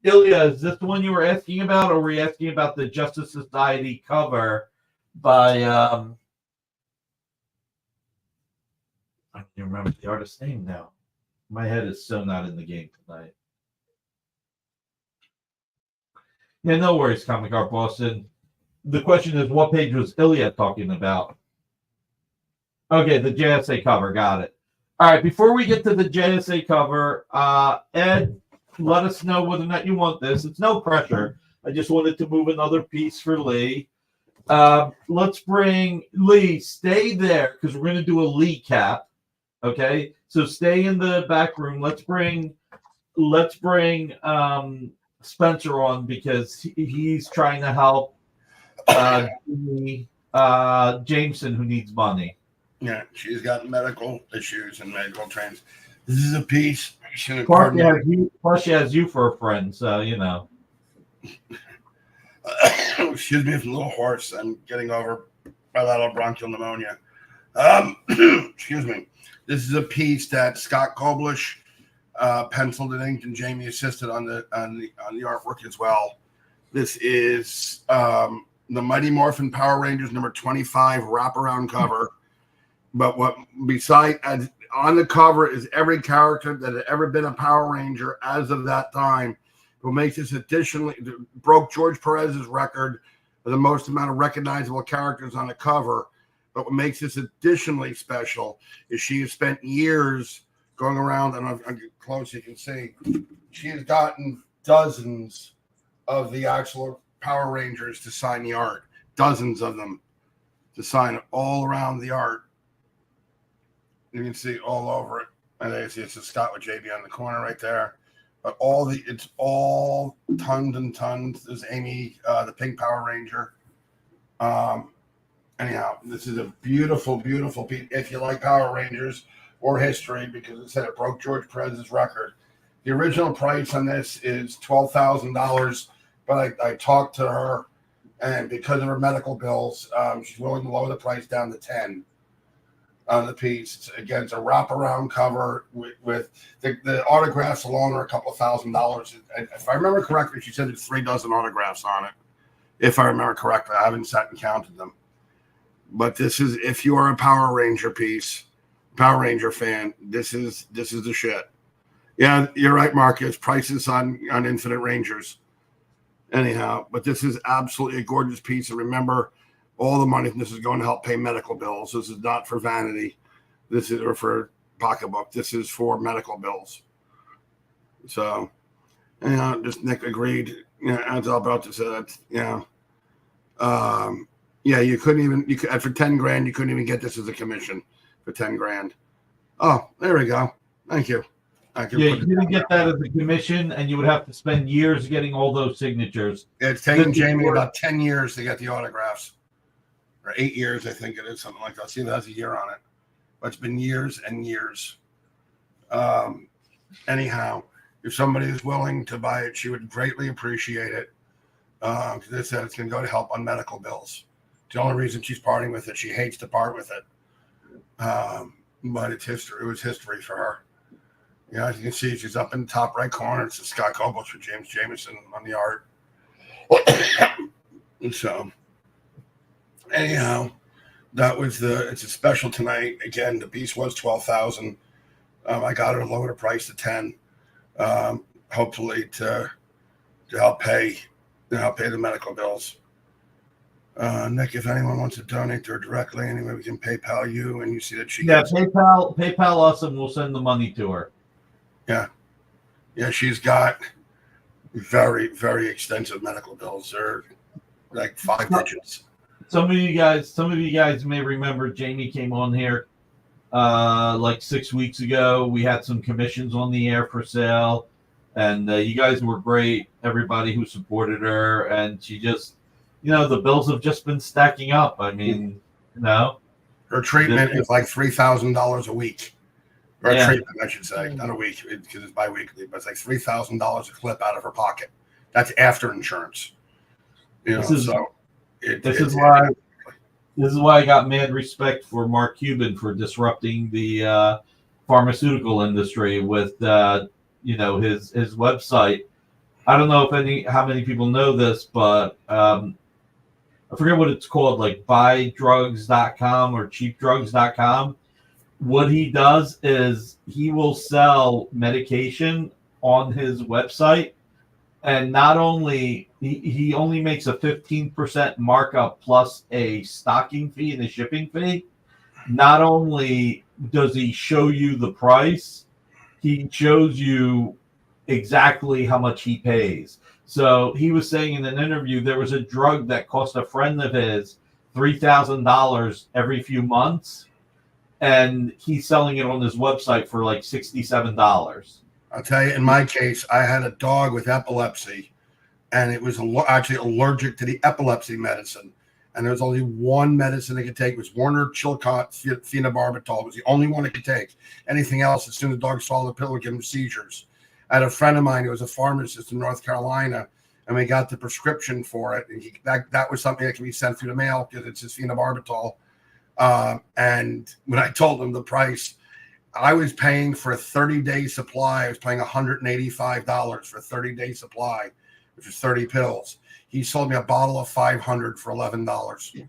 Ilya, is this the one you were asking about, or were you asking about the Justice Society cover by I don't even remember the artist's name now. My head is so not in the game tonight. Yeah, no worries, Comic Art Boston. The question is, what page was Ilya talking about? Okay, the JSA cover. Got it. All right, before we get to the JSA cover, Ed, let us know whether or not you want this. It's no pressure. I just wanted to move another piece for Lee. Let's bring Lee. Stay there because we're going to do a Lee cap. Okay, so stay in the back room. Let's bring Spencer on because he's trying to help Jameson, who needs money. Yeah, she's got medical issues and medical trends. This is a piece. Plus, she has you for a friend, so you know. Excuse me, I'm a little hoarse. I'm getting over bilateral bronchial pneumonia. Excuse me. This is a piece that Scott Koblish penciled and inked, and Jamie assisted on the artwork as well. This is the Mighty Morphin Power Rangers number 25 wraparound cover. But what beside on the cover is every character that had ever been a Power Ranger as of that time. What makes this additionally broke George Perez's record of the most amount of recognizable characters on the cover. But what makes this additionally special is she has spent years going around, and I'm close, you can see, she has gotten dozens of the actual Power Rangers to sign the art, dozens of them to sign all around the art. You can see all over it. And there you see it's a Scott with JB on the corner right there. But it's all tons and tons. There's Amy, the Pink Power Ranger. Anyhow, this is a beautiful, beautiful piece. If you like Power Rangers or history, because it said it broke George Perez's record. The original price on this is $12,000, but I talked to her, and because of her medical bills, she's willing to lower the price down to $10,000 on the piece. Again, it's a wraparound cover with the autographs alone are a couple of $1,000. If I remember correctly, she said there's 3 dozen autographs on it. If I remember correctly, I haven't sat and counted them. But this is, if you are a Power Ranger Power Ranger fan, this is the shit. Yeah, you're right, Marcus. Prices on Infinite Rangers. Anyhow, but this is absolutely a gorgeous piece. And remember, all the money from this is going to help pay medical bills. This is not for vanity. This is or for pocketbook. This is for medical bills. So, just Nick agreed. As Alberto said, you couldn't even for $10,000 you couldn't even get this as a commission for $10,000. Oh, there we go. Thank you. You didn't get that as a commission, and you would have to spend years getting all those signatures. It's taken Jamie about 10 years to get the autographs. Or 8 years, I think it is, something like that. See, it has a year on it. But it's been years and years. Anyhow, if somebody is willing to buy it, she would greatly appreciate it. Because they said it's going to go to help on medical bills. It's the only reason she's parting with it. She hates to part with it. But it's history. It was history for her. As you can see, she's up in the top right corner. It's a Scott Koblish with James Jameson on the art. So, anyhow, it's a special tonight. Again, the piece was $12,000. I got her to lower the price to $10,000, hopefully to help pay the medical bills. Nick, if anyone wants to donate to her directly, anyway, we can PayPal you, and you see that she gets PayPal us, and we'll send the money to her. Yeah, she's got very, very extensive medical bills. They're like 5 digits. Some of you guys may remember Jamie came on here like 6 weeks ago. We had some commissions on the air for sale, and you guys were great. Everybody who supported her, and she just, the bills have just been stacking up. I mean, her treatment is like $3,000 a week. Or a treatment, I should say, not a week, because it's bi-weekly, but it's like $3,000 a clip out of her pocket. That's after insurance. This is why I got mad respect for Mark Cuban for disrupting the pharmaceutical industry with his website. I don't know how many people know this, but I forget what it's called, like buydrugs.com or cheapdrugs.com. What he does is he will sell medication on his website, and not only he only makes a 15% markup plus a stocking fee and a shipping fee, not only does he show you the price, he shows you exactly how much he pays. So he was saying in an interview there was a drug that cost a friend of his $3,000 every few months, and he's selling it on his website for like $67. I'll tell you, in my case, I had a dog with epilepsy, and it was actually allergic to the epilepsy medicine. And there was only one medicine it could take. It was Warner Chilcott phenobarbital. It was the only one it could take. Anything else, as soon as the dog swallowed the pill, it would give him seizures. I had a friend of mine who was a pharmacist in North Carolina, and we got the prescription for it. And that was something that can be sent through the mail because it's his phenobarbital. And when I told him the price, I was paying for a 30-day supply. I was paying $185 for a 30-day supply, which is 30 pills. He sold me a bottle of 500 for $11.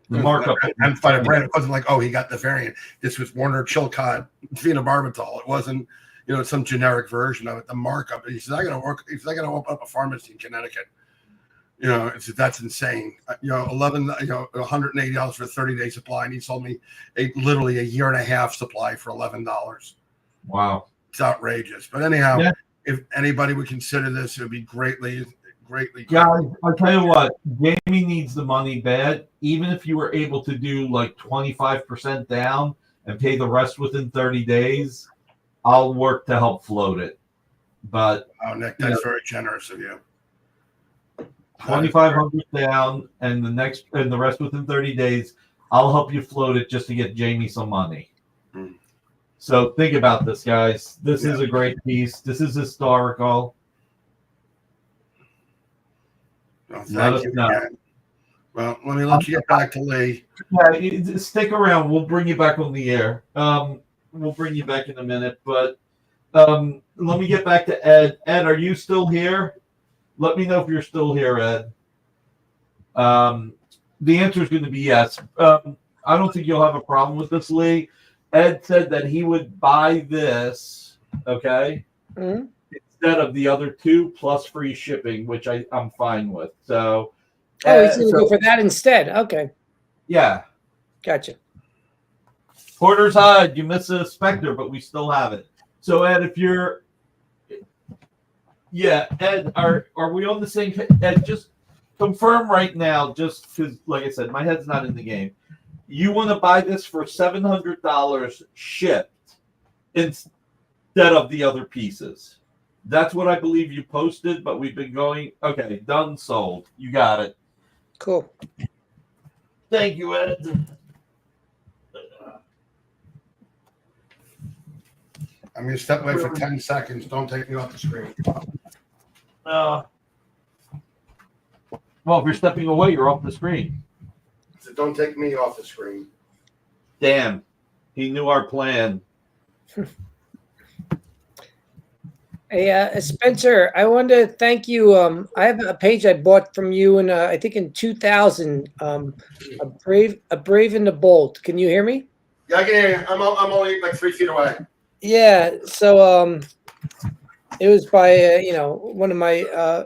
The markup. And by the brand, it wasn't like, oh, he got the variant. This was Warner Chilcott phenobarbital. It wasn't, some generic version of it. The markup. He says, I gotta open up a pharmacy in Connecticut. That's insane. $180 for a 30-day supply, and he sold me literally a year and a half supply for $11. Wow, it's outrageous. But anyhow, if anybody would consider this, it would be greatly. Guys, I'll tell you what, Jamie needs the money bad. Even if you were able to do like 25% down and pay the rest within 30 days, I'll work to help float it. But Nick, that's very generous of you. 2,500 down and the rest within 30 days, I'll help you float it just to get Jamie some money. So think about this, guys. This is a great piece. This is historical. Well, thank you again. Well, let you get back to Lee. Yeah, stick around. We'll bring you back on the air. We'll bring you back in a minute. But let me get back to Ed. Ed, are you still here? Let me know if you're still here, Ed. The answer is going to be yes. I don't think you'll have a problem with this, Lee. Ed said that he would buy this, okay, instead of the other two plus free shipping, which I'm fine with. So, he's going to go for that instead. Okay. Yeah. Gotcha. Porter's Hide, you missed a Spectre, but we still have it. So, Ed, if you're... Yeah, Ed, are we on the same page? Ed, just confirm right now, just because, like I said, my head's not in the game. You want to buy this for $700 shipped instead of the other pieces. That's what I believe you posted, but we've been going. Okay, done, sold. You got it. Cool. Thank you, Ed. I'm going to step away for 10 seconds. Don't take me off the screen. Well, if you're stepping away, you're off the screen. So don't take me off the screen. Damn. He knew our plan. Hey, Spencer, I wanted to thank you. I have a page I bought from you in, I think in 2000, a Brave and the Bold. Can you hear me? Yeah, I can hear you. I'm only like 3 feet away. Yeah, so it was by one of my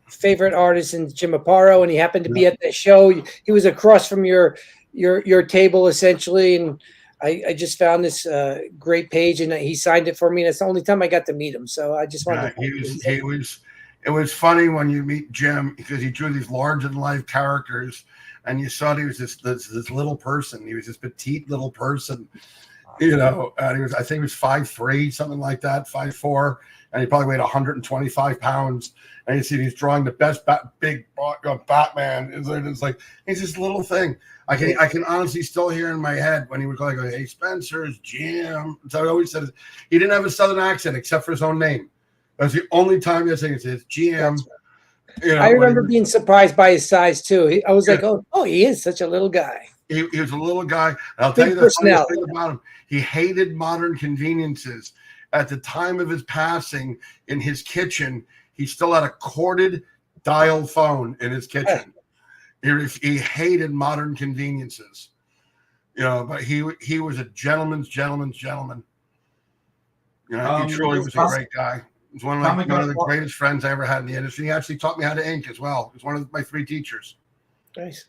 favorite artists, Jim Aparo, and he happened to be at the show. He was across from your table essentially, and I just found this great page, and he signed it for me. And it's the only time I got to meet him, so I just wanted. It was funny when you meet Jim because he drew these larger than life characters, and you saw he was this little person. He was this petite little person. And I think he was 5'3", something like that, 5'4", and he probably weighed 125 pounds. And you see he's drawing the best big Batman. It's like he's this little thing. I can honestly still hear in my head when he would go, "Hey Spencer, it's Jim." So I always said he didn't have a Southern accent except for his own name. That's the only time you're saying it's Jim. I remember being surprised by his size too. I was like, "Oh, he is such a little guy." He was a little guy. And I'll tell you the funniest thing about him. He hated modern conveniences. At the time of his passing, in his kitchen, he still had a corded dial phone in his kitchen. He hated modern conveniences. But he was a gentleman's gentleman. He truly was a great guy. He was one of the greatest friends I ever had in the industry. He actually taught me how to ink as well. He was one of my 3 teachers. Nice.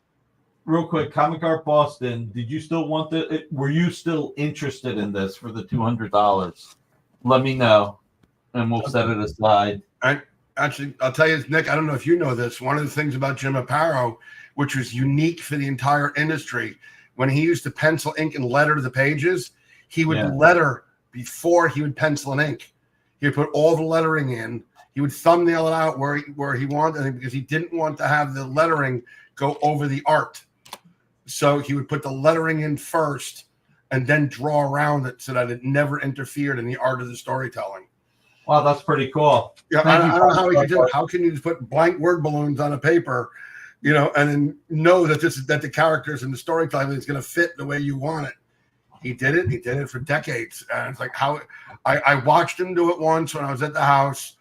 real quick, Comic Art Boston, did you still want were you still interested in this for the $200? Let me know, and we'll set it aside. Actually, I'll tell you, Nick, I don't know if you know this. One of the things about Jim Aparo, which was unique for the entire industry, when he used to pencil, ink, and letter the pages, he would letter before he would pencil and ink. He would put all the lettering in. He would thumbnail it out where he wanted it, because he didn't want to have the lettering go over the art. So he would put the lettering in first and then draw around it so that it never interfered in the art of the storytelling. Wow, that's pretty cool. Yeah, I don't know how he could do it. How can you just put blank word balloons on a paper, and then know that that the characters and the storytelling is going to fit the way you want it? He did it. He did it for decades. And it's like how I watched him do it once when I was at the house,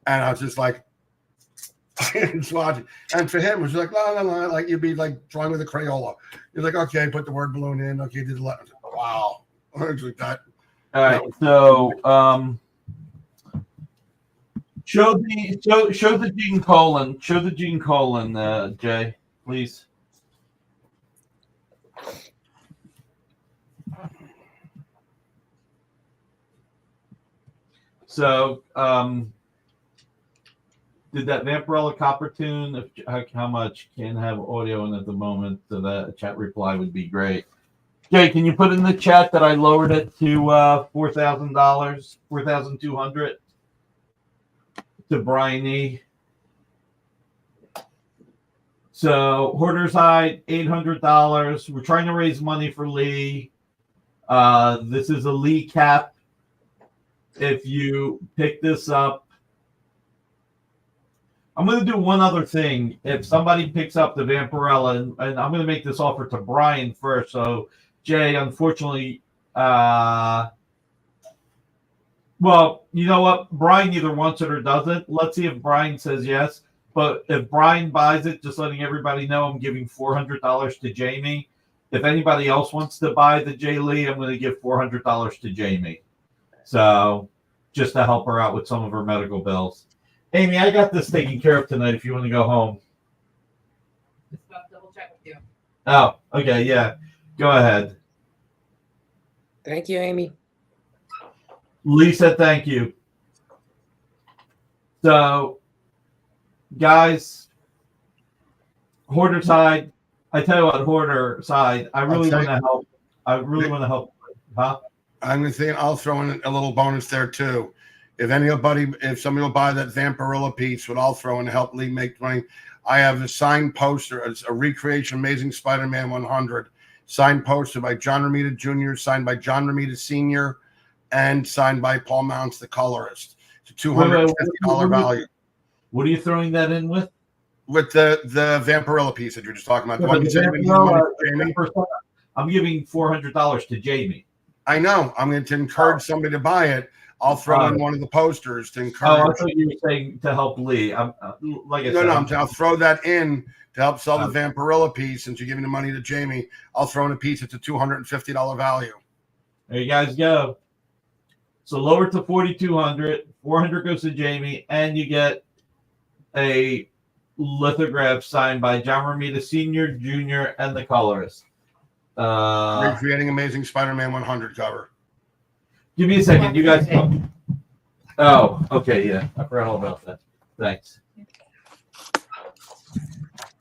and I was just like, just watching. And for him, it was like, la, la, la, like you'd be like drawing with a Crayola. You're like, okay, put the word balloon in. Okay, did the letter. Wow. Like that. All right. So, show the gene colon. Show the gene colon, Jay, please. So, did that Vampirella Copper tune? How much can have audio in at the moment? So that chat reply would be great. Jay, can you put in the chat that I lowered it to $4,000, $4,200 to Brian E. So Hoarder's Hide, $800. We're trying to raise money for Lee. This is a Lee cap. If you pick this up, I'm going to do one other thing. If somebody picks up the Vampirella, and I'm going to make this offer to Brian first. So, Jay, unfortunately, well, you know what? Brian either wants it or doesn't. Let's see if Brian says yes. But if Brian buys it, just letting everybody know, I'm giving $400 to Jamie. If anybody else wants to buy the Jay Lee, I'm going to give $400 to Jamie. So, just to help her out with some of her medical bills. Amy, I got this taken care of tonight if you want to go home. Just about to double check with you. Oh, okay, yeah. Go ahead. Thank you, Amy. Lisa, thank you. So, guys, Hoarder side, I tell you what, Hoarder side, I really want to help. I really want to help. Huh? I'm going to think I'll throw in a little bonus there too. If somebody will buy that Vampirella piece, what I'll throw in to help Lee make money, I have a signed poster. It's a recreation, Amazing Spider-Man 100, signed poster by John Romita Jr., signed by John Romita Sr., and signed by Paul Mounts, the colorist. It's a $250 value. What are you throwing that in with? With the Vampirella piece that you're just talking about. I'm giving $400 to Jamie. I know. I'm going to encourage somebody to buy it. I'll throw in one of the posters to encourage. Oh, I thought you were saying to help Lee. I'll throw that in to help sell the Vampirella piece. Since you're giving the money to Jamie, I'll throw in a piece. It's a $250 value. There you guys go. So lower to $4,200. $400 goes to Jamie, and you get a lithograph signed by John Romita Sr., Jr., and the colorist. Recreating Amazing Spider-Man 100 cover. Give me a second. You guys. Oh, okay. Yeah. I forgot all about that. Thanks.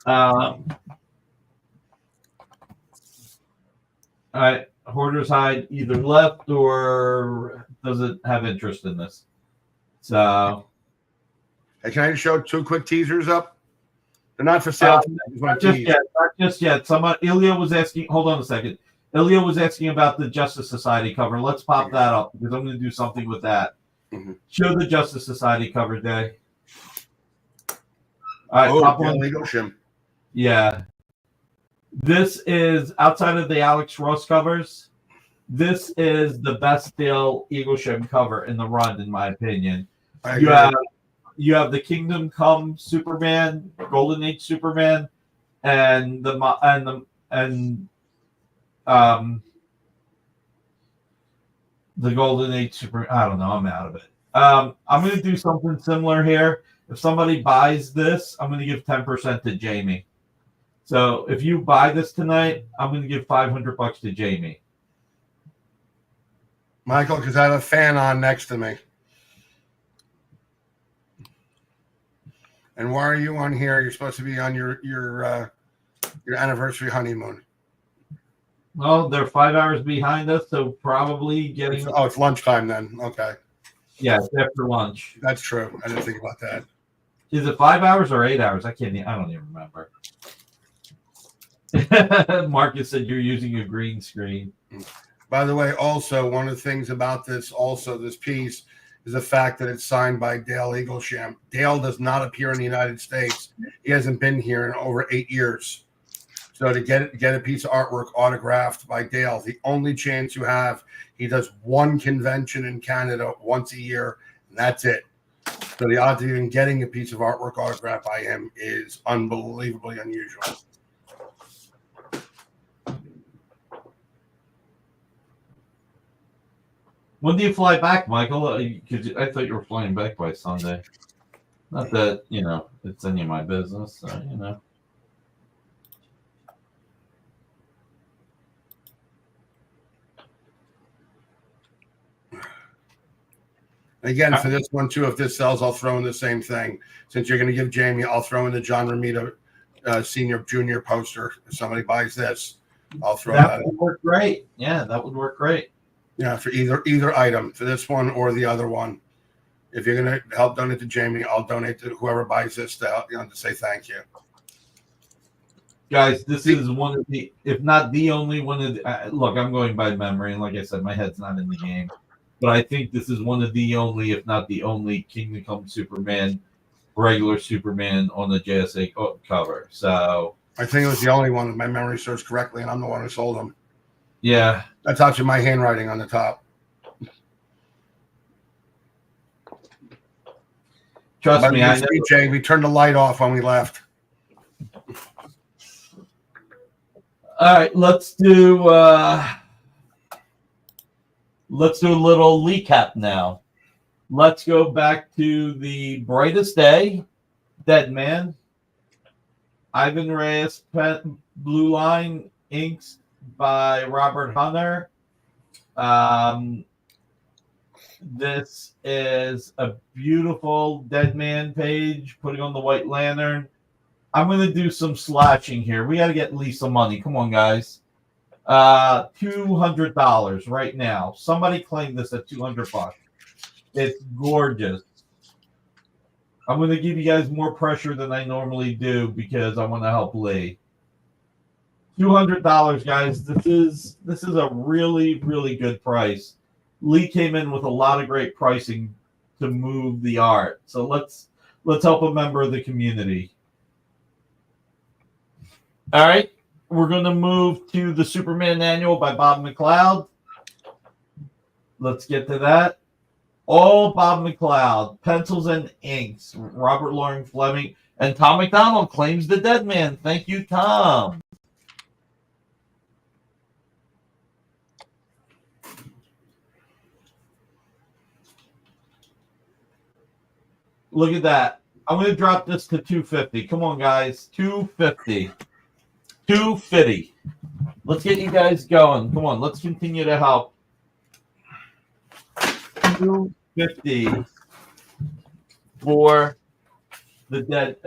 All right. Hoarder's Hide either left or doesn't have interest in this. So. Hey, can I show two quick teasers up? They're not for sale. Not just yet. Ilya was asking. Hold on a second. Ilya was asking about the Justice Society cover. Let's pop that up because I'm going to do something with that. Mm-hmm. Show the Justice Society cover, Day. All right, pop one. Legal shim. Yeah. This is outside of the Alex Ross covers. This is the best deal Eaglesham cover in the run, in my opinion. You have the Kingdom Come Superman, Golden Age Superman, and the Golden Age Super. I don't know. I'm out of it. I'm going to do something similar here. If somebody buys this, I'm going to give 10% to Jamie. So if you buy this tonight, I'm going to give $500 to Jamie. Michael, because I have a fan on next to me. And why are you on here? You're supposed to be on your anniversary honeymoon. Well, they're 5 hours behind us, so probably getting. Oh, it's lunchtime then. Okay. Yeah, it's after lunch. That's true. I didn't think about that. Is it 5 hours or 8 hours? I don't even remember. Marcus said you're using a green screen. By the way, also, one of the things about this piece is the fact that it's signed by Dale Eaglesham. Dale does not appear in the United States. He hasn't been here in over 8 years. So to get a piece of artwork autographed by Dale, the only chance you have, he does one convention in Canada once a year, and that's it. So the odds of even getting a piece of artwork autographed by him is unbelievably unusual. When do you fly back, Michael? Because I thought you were flying back by Sunday. Not that, it's any of my business, so. Again, for this one, too, if this sells, I'll throw in the same thing. Since you're going to give Jamie, I'll throw in the John Romita senior junior poster. If somebody buys this, I'll throw that in. That would work great. Yeah, that would work great. Yeah, for either item, for this one or the other one. If you're going to help donate to Jamie, I'll donate to whoever buys this to help, to say thank you. Guys, this is one of the, if not the only one of the, look, I'm going by memory, and like I said, my head's not in the game. But I think this is one of the only, if not the only, Kingdom Come Superman, regular Superman on the JSA cover. So I think it was the only one, if my memory serves correctly, and I'm the one who sold them. Yeah. That's actually my handwriting on the top. Trust me, I know. Jay, we turned the light off when we left. All right, let's do a little recap now. Let's go back to the Brightest Day, Dead Man, Ivan Reyes, Blue Line, inks by Robert Hunter. This is a beautiful Dead Man page, putting on the White Lantern. I'm going to do some slashing here. We got to get at least some money. Come on, guys. $200 right now. Somebody claim this at $200. It's gorgeous. I'm going to give you guys more pressure than I normally do because I want to help Lee. $200, guys. This is a really, really good price. Lee came in with a lot of great pricing to move the art. So let's help a member of the community. All right, we're going to move to the Superman Annual by Bob McLeod. Let's get to that. All Bob McLeod, pencils and inks. Robert Loring Fleming and Tom McDonald claims the Dead Man. Thank you, Tom. Look at that. I'm going to drop this to $250. Come on, guys. $250. $250. Let's get you guys going. Come on. Let's continue to help. $250 for the Dead.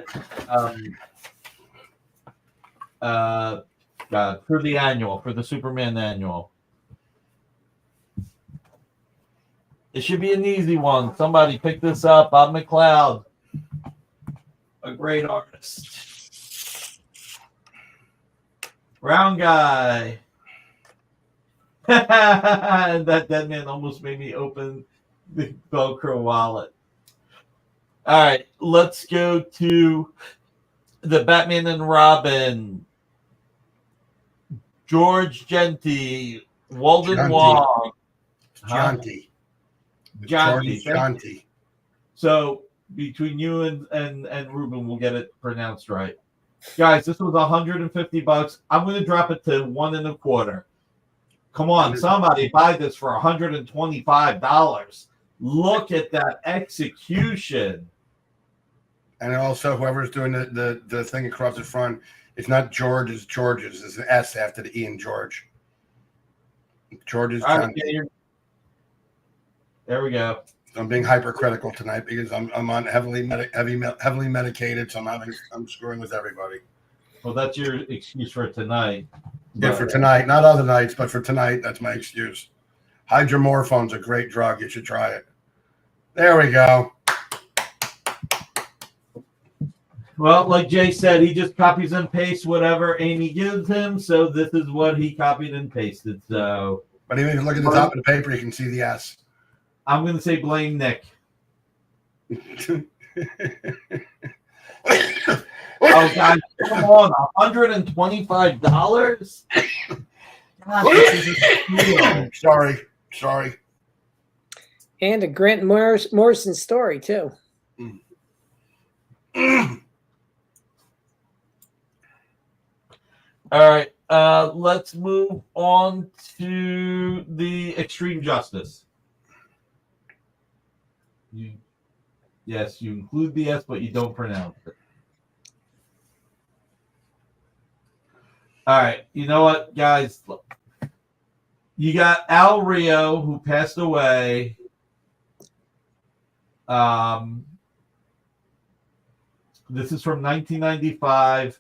For the annual, for the Superman Annual. It should be an easy one. Somebody pick this up. Bob McLeod, a great artist. Brown guy. That Dead Man almost made me open the Velcro wallet. All right, let's go to the Batman and Robin. George Genty, Walden Wong. Jonty. Jonty. So between you and Ruben, we'll get it pronounced right. Guys, this was $150. I'm going to drop it to $1 1/4. Come on, somebody buy this for $125. Look at that execution. And also, whoever's doing the thing across the front, It's not George, it's George's. There's an S after the E in George. George's All right, Johnny. there we go. I'm being hypercritical tonight because I'm on heavily medicated, so I'm screwing with everybody. Well, that's your excuse for tonight. Yeah, for tonight, not other nights, but for tonight, that's my excuse. Hydromorphone's a great drug. You should try it. There we go. Well, like Jay said, he just copies and pastes whatever Amy gives him. So this is what he copied and pasted. So, But even if you look at the top of the paper, you can see the S. I'm going to say blame Nick. Oh, guys, come on. $125? God, this is a steal. Sorry. And a Grant Morrison story, too. All right. Let's move on to the Extreme Justice. Yes, you include the S, but you don't pronounce it. All right. You know what, guys? You got Al Rio, who passed away. This is from 1995.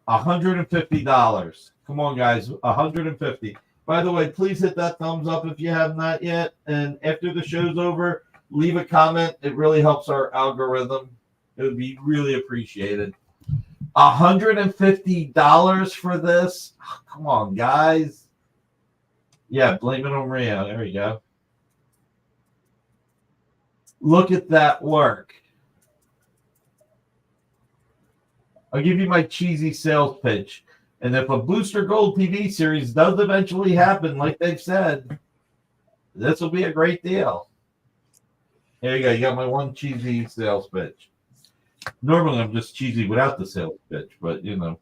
$150. Come on, guys. $150. By the way, please hit that thumbs up if you have not yet. And after the show's over, leave a comment. It really helps our algorithm. It would be really appreciated. $150 for this? Oh, come on, guys. Yeah, blame it on Rio. There you go. Look at that work. I'll give you my cheesy sales pitch. And if a Booster Gold TV series does eventually happen, like they've said, this will be a great deal. There you go. You got my one cheesy sales pitch. Normally, I'm just cheesy without the sales pitch, but you know.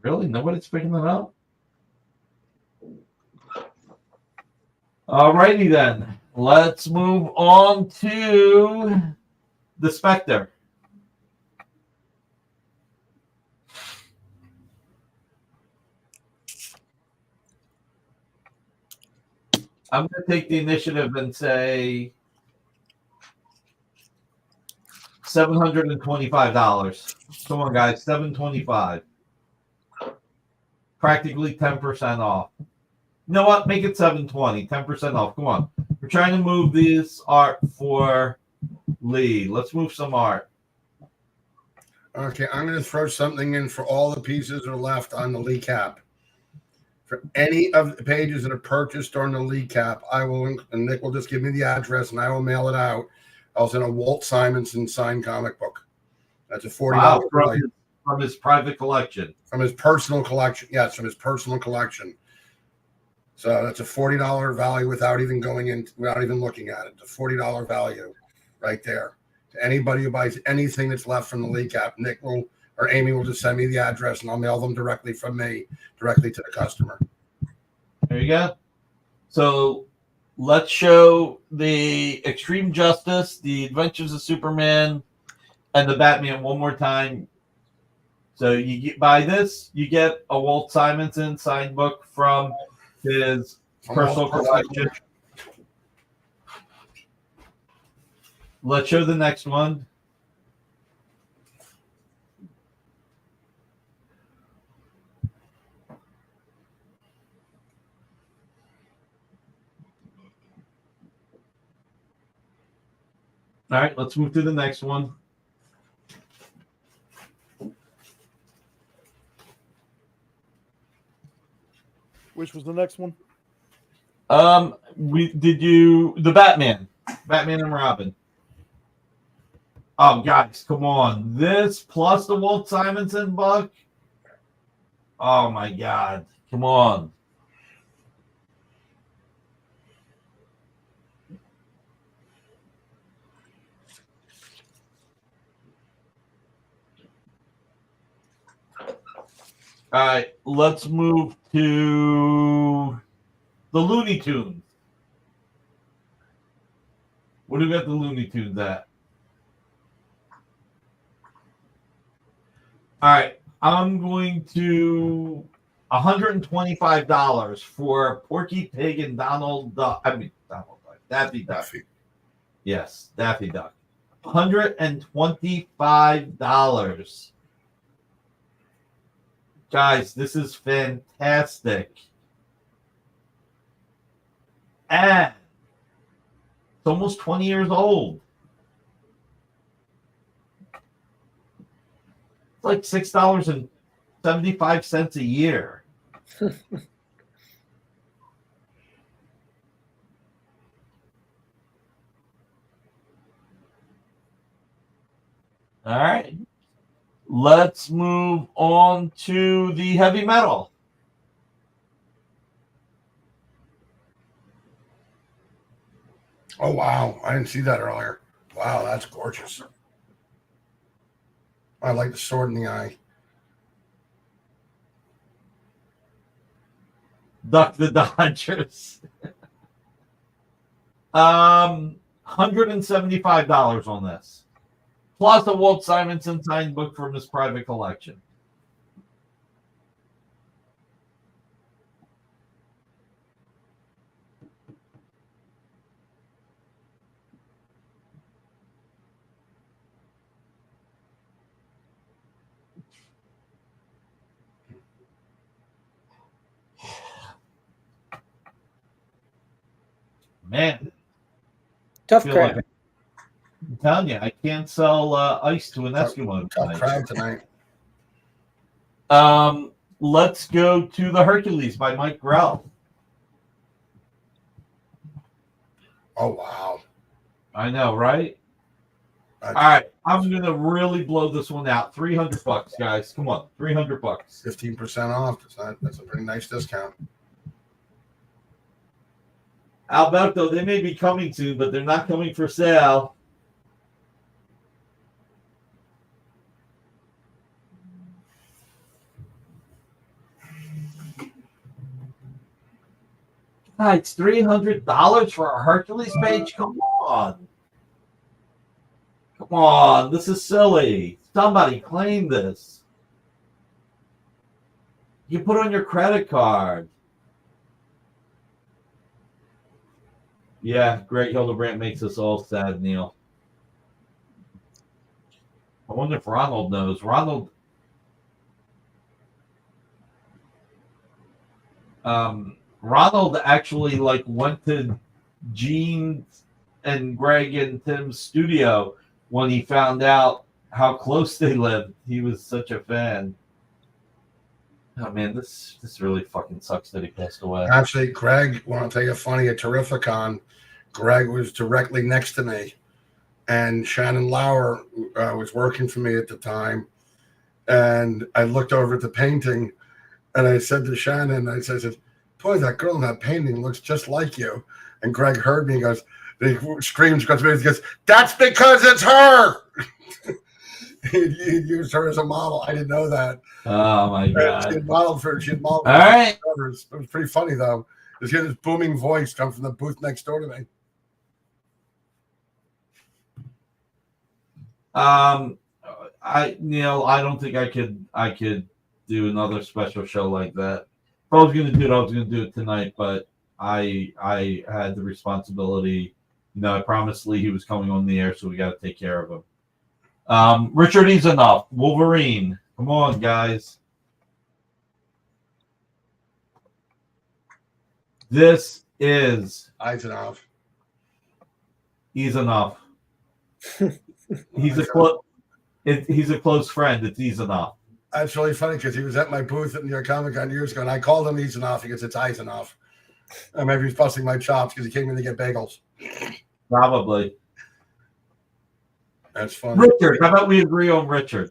Really? Nobody's picking it up? Alrighty then. Let's move on to the Spectre. I'm going to take the initiative and say $725. Come on, guys. $725. Practically 10% off. You know what? Make it $720. 10% off. Come on. We're trying to move this art for Lee. Let's move some art. Okay, I'm going to throw something in for all the pieces that are left on the Lee cap. For any of the pages that are purchased during the Lee cap, I will, and Nick will just give me the address and I will mail it out. I'll send a Walt Simonson signed comic book. That's a $40 value. From his private collection. From his personal collection. Yes, from his personal collection. So that's a $40 value without even looking at it. It's a $40 value right there. To anybody who buys anything that's left from the Lee cap, Nick will or Amy will just send me the address and I'll mail them directly from me, directly to the customer. There you go. So let's show the Extreme Justice, the Adventures of Superman, and the Batman one more time. So you buy this, you get a Walt Simonson signed book from his personal collection. Let's show the next one. All right, let's move to the next one. Which was the next one? The Batman and Robin. Oh, guys, come on. This plus the Walt Simonson book. Oh my God. Come on. All right, let's move to the Looney Tunes. What do we got the Looney Tunes at? All right, I'm going to $125 for Porky Pig and Donald Duck. I mean, Donald Duck. Daffy Duck. Daffy. Yes, Daffy Duck. $125. Guys, this is fantastic. And it's almost 20 years old. It's like $6.75 a year. All right. Let's move on to the heavy metal. Oh, wow. I didn't see that earlier. Wow, that's gorgeous. I like the sword in the eye. Duck the Dodgers. $175 on this. Plus a Walt Simonson signed book from his private collection. Man, Tough feel crap. like I'm telling you, I can't sell ice to an Eskimo Tough tonight. crowd tonight. Let's go to the Hercules by Mike Grell. Oh, wow. I know, right? That's All right, I'm gonna really blow this one out. $300, guys. Come on, $300. 15% off. That's a pretty nice discount. Alberto, they may be coming soon, but they're not coming for sale. God, it's $300 for a Hercules page. Come on. Come on, this is silly. Somebody claim this. You put on your credit card. Yeah, Greg Hildebrandt makes us all sad, Neil. I wonder if Ronald knows. Ronald actually went to Gene and Greg and Tim's studio when he found out how close they lived. He was such a fan. Oh man, this really fucking sucks that he passed away. Actually, Greg, want to tell you funny, at Terrificon, Greg was directly next to me. And Shannon Lauer was working for me at the time. And I looked over at the painting and I said to Shannon, I said, boy, that girl in that painting looks just like you. And Greg heard me, he screams, he goes, that's because it's her. he used her as a model. I didn't know that. Oh my God. She had modeled for all right. covers. It was pretty funny though. Just hear this booming voice come from the booth next door to me. I don't think I could do another special show like that. If I was gonna do it, I was gonna do it tonight, but I had the responsibility. I promised Lee he was coming on the air, so we got to take care of him. Richard Enough, Wolverine. Come on, guys. This is Eisenhower. Enough. He's a close friend. It's Enough. That's really funny because he was at my booth at New York Comic Con years ago, and I called him Eisenhower because it's Eisenhower. And maybe he's busting my chops because he came in to get bagels. Probably. That's funny. Richard, how about we agree on Richard?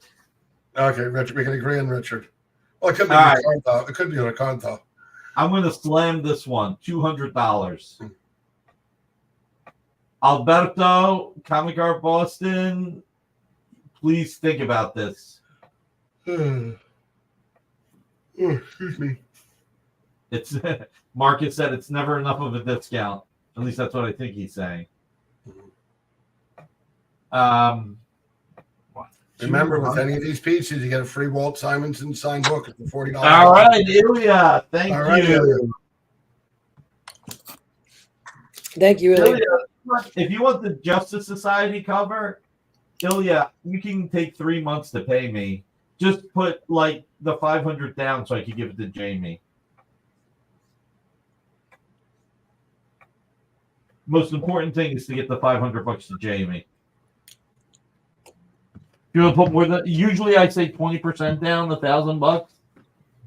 Okay, Richard, we can agree on Richard. Well, it could be All right. Ricardo. It could be Ricardo. I'm going to slam this one. $200. Alberto, Comic Art Boston, please think about this. Excuse me. It's Marcus said it's never enough of a discount. At least that's what I think he's saying. Remember, with any of these pieces, you get a free Walt Simonson signed book at the $40. All right, Ilya. Thank All right, you. Ilya. Thank you, Ilya. Ilya, if you want the Justice Society cover, Ilya, you can take 3 months to pay me. Just put like the 500 down so I can give it to Jamie. Most important thing is to get the $500 to Jamie. If you want to put more than, usually I say 20% down, $1,000.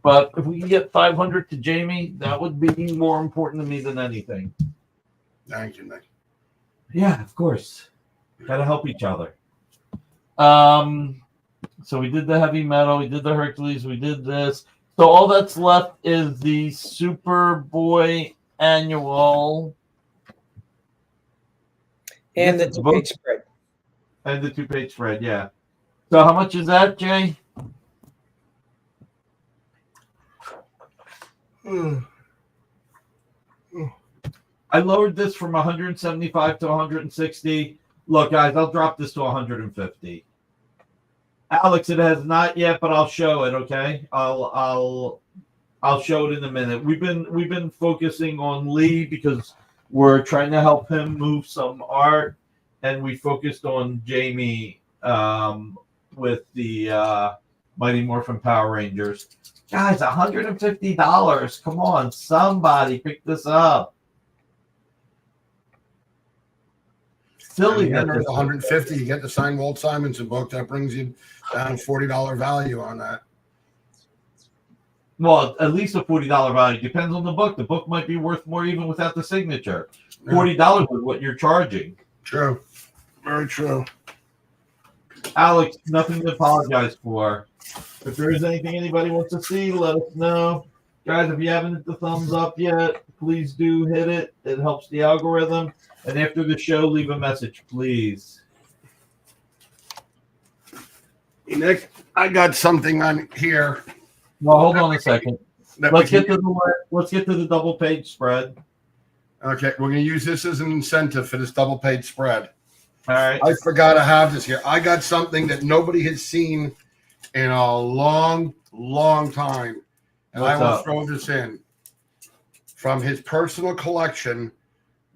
But if we can get 500 to Jamie, that would be more important to me than anything. Thank you, Nick. Yeah, of course. Gotta help each other. So we did the heavy metal, we did the Hercules, we did this. So all that's left is the Superboy annual And the This is 2-page spread. and the 2-page spread. Yeah. So how much is that, Jay? I lowered this from 175 to 160. Look, guys, I'll drop this to 150. Alex, it has not yet, but I'll show it. Okay, I'll show it in a minute. We've been focusing on Lee because we're trying to help him move some art, and we focused on Jamie with the Mighty Morphin Power Rangers. Guys, $150. Come on, somebody pick this up. Silly that Remember, this the 150, you get the signed Walt Simonson book. That brings you down $40 value on that. Well, at least a $40 value. Depends on the book. The book might be worth more even without the signature. $40 is what you're charging. True. Very true. Alex, nothing to apologize for. If there is anything anybody wants to see, let us know. Guys, if you haven't hit the thumbs up yet, please do hit it. It helps the algorithm. And after the show, leave a message, please. Hey, Nick, I got something on here. Well, hold on a second. that Let's we get can- to the double page spread. Okay, we're going to use this as an incentive for this double page spread. All right. I forgot to have this here. I got something that nobody has seen in a long, long time. And What's I will up? throw this in. From his personal collection,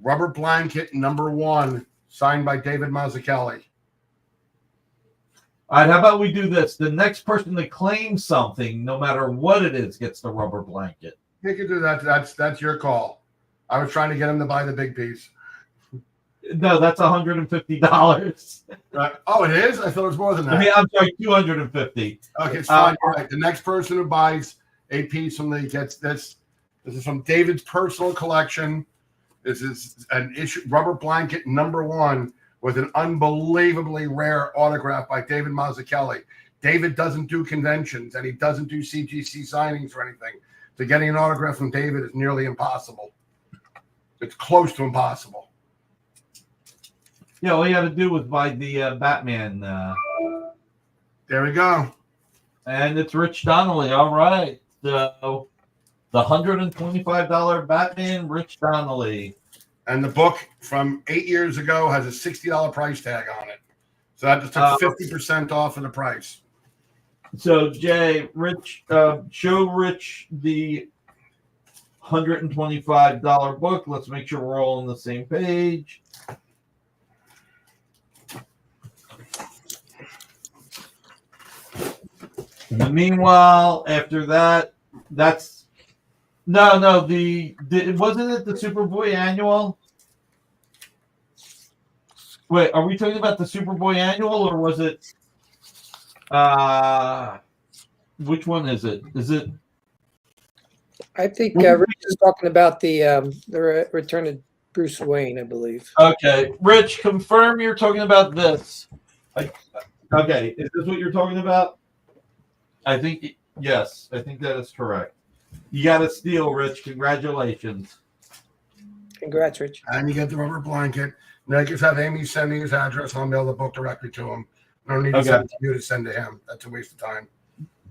Rubber Blanket #1, signed by David Mazzucchelli. All right, how about we do this? The next person that claims something, no matter what it is, gets the rubber blanket. You can do that. That's your call. I was trying to get him to buy the big piece. No, that's $150. Oh, it is? I thought it was more than that. I mean, I'm sorry, $250. Okay, it's fine. All right. The next person who buys a piece from the gets this. This is from David's personal collection. This is an issue Rubber Blanket #1 with an unbelievably rare autograph by David Mazzucchelli. David doesn't do conventions and he doesn't do CGC signings or anything. So getting an autograph from David is nearly impossible. It's close to impossible. Yeah, all you had to do was buy the Batman. There we go. And it's Rich Donnelly. All right. So the $125 Batman, Rich Donnelly. And the book from 8 years ago has a $60 price tag on it. So that just took 50% off of the price. So Jay, Rich, show Rich the $125 book. Let's make sure we're all on the same page. And meanwhile, after that, that's no, the wasn't it the Superboy annual? Wait, are we talking about the Superboy annual or was it which one is it? Is it I think Rich is talking about the return of Bruce Wayne, I believe. okay? Rich, confirm you're talking about this. Okay, is this what you're talking about? I think yes, I think that is correct. You got a steal, Rich. Congratulations. Congrats, Rich. And you get the rubber blanket. Now, just have Amy send me his address. I'll mail the book directly to him. No need to Okay. send it to you to send to him. That's a waste of time.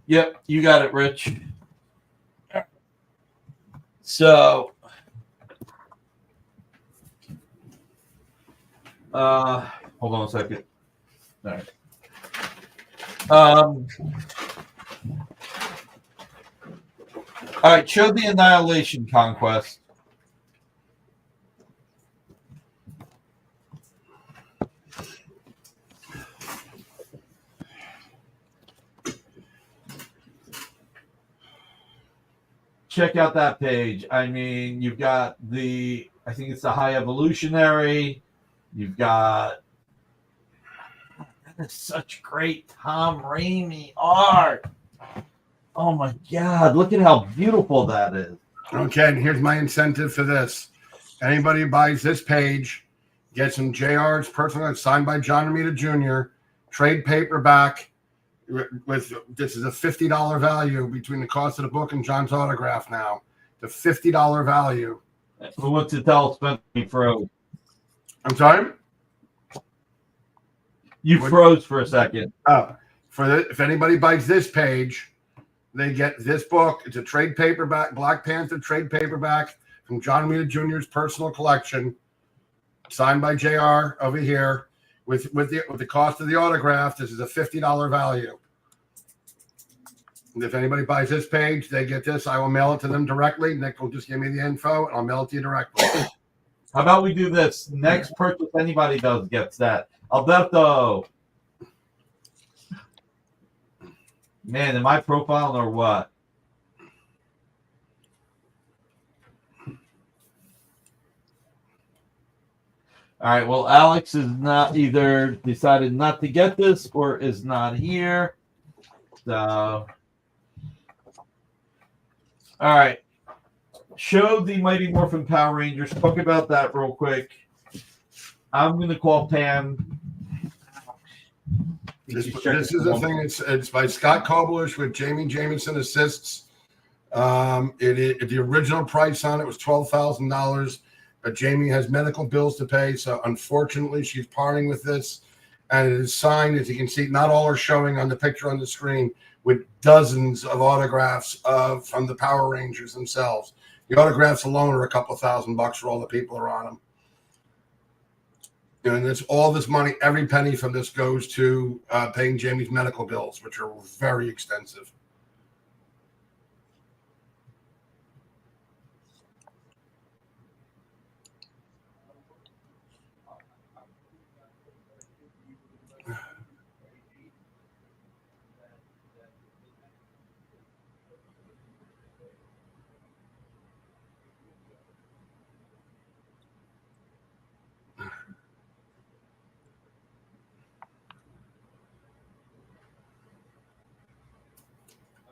Yep, you got it, Rich. So, hold on a second. All right. All right. Show the Annihilation Conquest. Check out that page. I mean, you've got I think it's the High Evolutionary. You've got, that is such great Tom Raimi art. Oh my God, look at how beautiful that is. Okay, and here's my incentive for this. Anybody who buys this page gets some JR's personal signed by John Romita Jr. trade paperback. With this is a $50 value between the cost of the book and John's autograph now. The $50 value. Who wants to tell Spencer he froze? I'm sorry? You froze for a second. Oh, if anybody buys this page, they get this book. It's a trade paperback, Black Panther trade paperback from John Romita Jr.'s personal collection, signed by JR over here. With the cost of the autograph, this is a $50 value. And if anybody buys this page, they get this. I will mail it to them directly. Nick will just give me the info, and I'll mail it to you directly. How about we do this? Next purchase anybody does gets that. Alberto. Man, am I profiling or what? All right, well, Alex is not either decided not to get this or is not here. So, all right. Show the Mighty Morphin Power Rangers. Talk about that real quick. I'm going to call Pam. This is the thing. It's by Scott Koblish with Jamie Jameson assists. The original price on it was $12,000. But Jamie has medical bills to pay, so unfortunately she's parting with this. And it is signed, as you can see, not all are showing on the picture on the screen, with dozens of autographs from the Power Rangers themselves. The autographs alone are a couple $1,000 for all the people who are on them. And it's all this money, every penny from this goes to paying Jamie's medical bills, which are very extensive.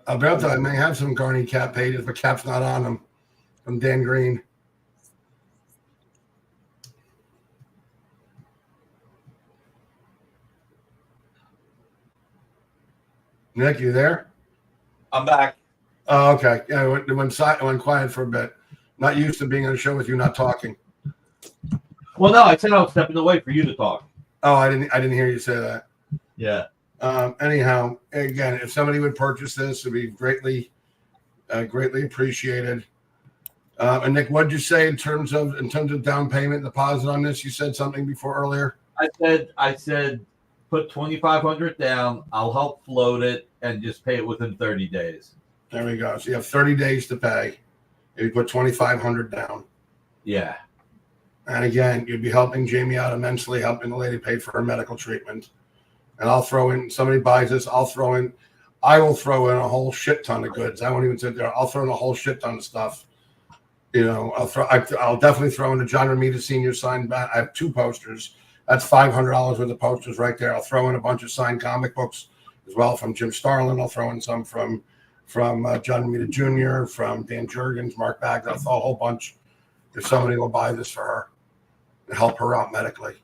Alberto, I may have some Garney Cap pages, but Cap's not on them. From Dan Green. Nick, you there? I'm back. Oh, okay. Yeah, it went quiet for a bit. Not used to being on a show with you not talking. Well, no, I said I was stepping away for you to talk. Oh, I didn't hear you say that. Yeah. Anyhow, again, if somebody would purchase this, it'd be greatly appreciated. And Nick, what'd you say in terms of down payment deposit on this? You said something before earlier. I said put $2,500 down. I'll help float it and just pay it within 30 days. There we go. So you have 30 days to pay. If you put $2,500 down. Yeah. And again, you'd be helping Jamie out immensely, helping the lady pay for her medical treatment. And I'll throw in, somebody buys this, I will throw in a whole shit ton of goods. I won't even sit there. I'll throw in a whole shit ton of stuff. You know, I'll definitely throw in the John Romita Sr. signed back. I have 2 posters. That's $500 worth of posters right there. I'll throw in a bunch of signed comic books as well from Jim Starlin. I'll throw in some from John Romita Jr., from Dan Jurgens, Mark Baggs. I'll throw a whole bunch if somebody will buy this for her and help her out medically.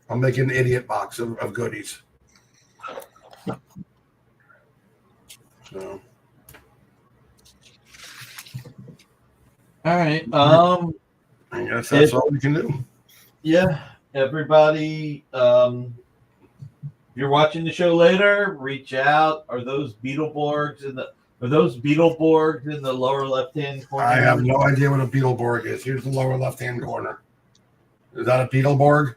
I'll make an idiot box of goodies. So. All right. I guess that's all we can do. Yeah. Everybody, if you're watching the show later, reach out. Are those Beetleborgs in the Are those Beetleborgs in the lower left-hand corner? I have no idea what a Beetleborg is. Here's the lower left-hand corner. Is that a Beetleborg?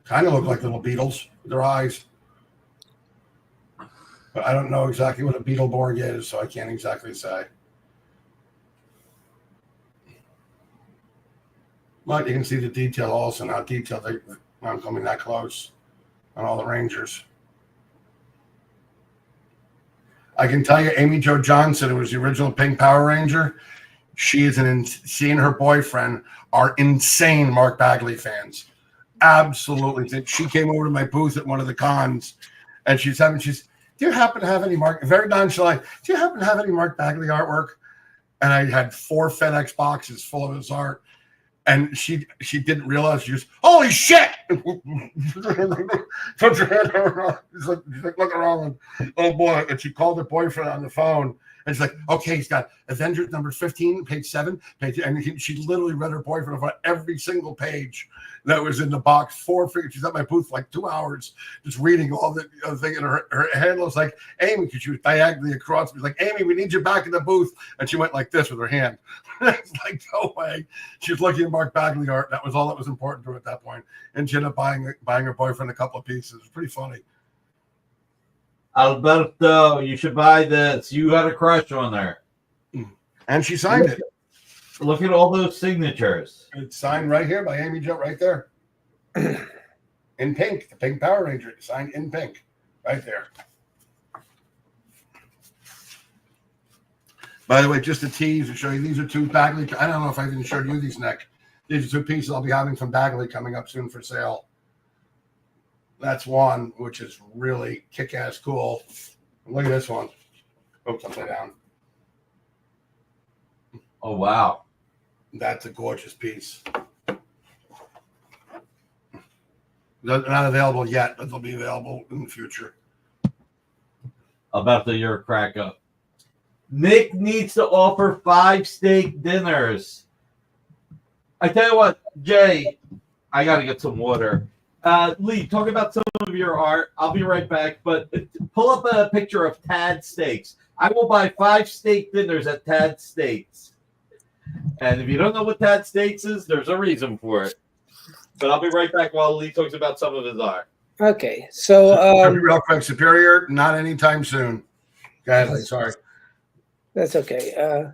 Kind of look like little beetles with their eyes. But I don't know exactly what a Beetleborg is, so I can't exactly say. But you can see the detail also, not detailed. I'm coming that close on all the Rangers. I can tell you, Amy Jo Johnson, who was the original Pink Power Ranger, she and her boyfriend are insane Mark Bagley fans. Absolutely. She came over to my booth at one of the cons, and do you happen to have any very nonchalant, do you happen to have any Mark Bagley artwork? And I had 4 FedEx boxes full of his art. And she didn't realize. She goes, "Holy shit!" Puts her hand over. She's like, look around. Oh boy! And she called her boyfriend on the phone, and she's like, "Okay, he's got Avengers number 15, page 7, page." And she literally read her boyfriend about every single page that was in the box. 4 figures. She's at my booth for like 2 hours, just reading all the other thing. And her handler was like, "Amy," because she was diagonally across. She was like, "Amy, we need you back in the booth." And she went like this with her hand. It's like, no way. She was looking at Mark Bagley art. That was all that was important to her at that point. And she ended up buying her boyfriend a couple of pieces. It was pretty funny. Alberto, you should buy this. You had a crush on her. And she signed it. Look at all those signatures. It's signed right here by Amy Jo, right there. In pink, the Pink Power Ranger, signed in pink, right there. By the way, just a tease to show you, these are 2 Bagley. I don't know if I even showed you these, Nick. These are 2 pieces I'll be having from Bagley coming up soon for sale. That's one, which is really kick-ass cool. And look at this one. Oops, upside down. Oh, wow. That's a gorgeous piece. They're not available yet, but they'll be available in the future. Alberto, you're a crack up. Nick needs to offer 5 steak dinners. I tell you what, Jay, I got to get some water. Lee, talk about some of your art. I'll be right back, but pull up a picture of Tad Steaks. I will buy 5 steak dinners at Tad Steaks. And if you don't know what Tad Steaks is, there's a reason for it. But I'll be right back while Lee talks about some of his art. Okay, so real quick, Superior, not anytime soon. Go ahead, Lee, sorry. that's okay.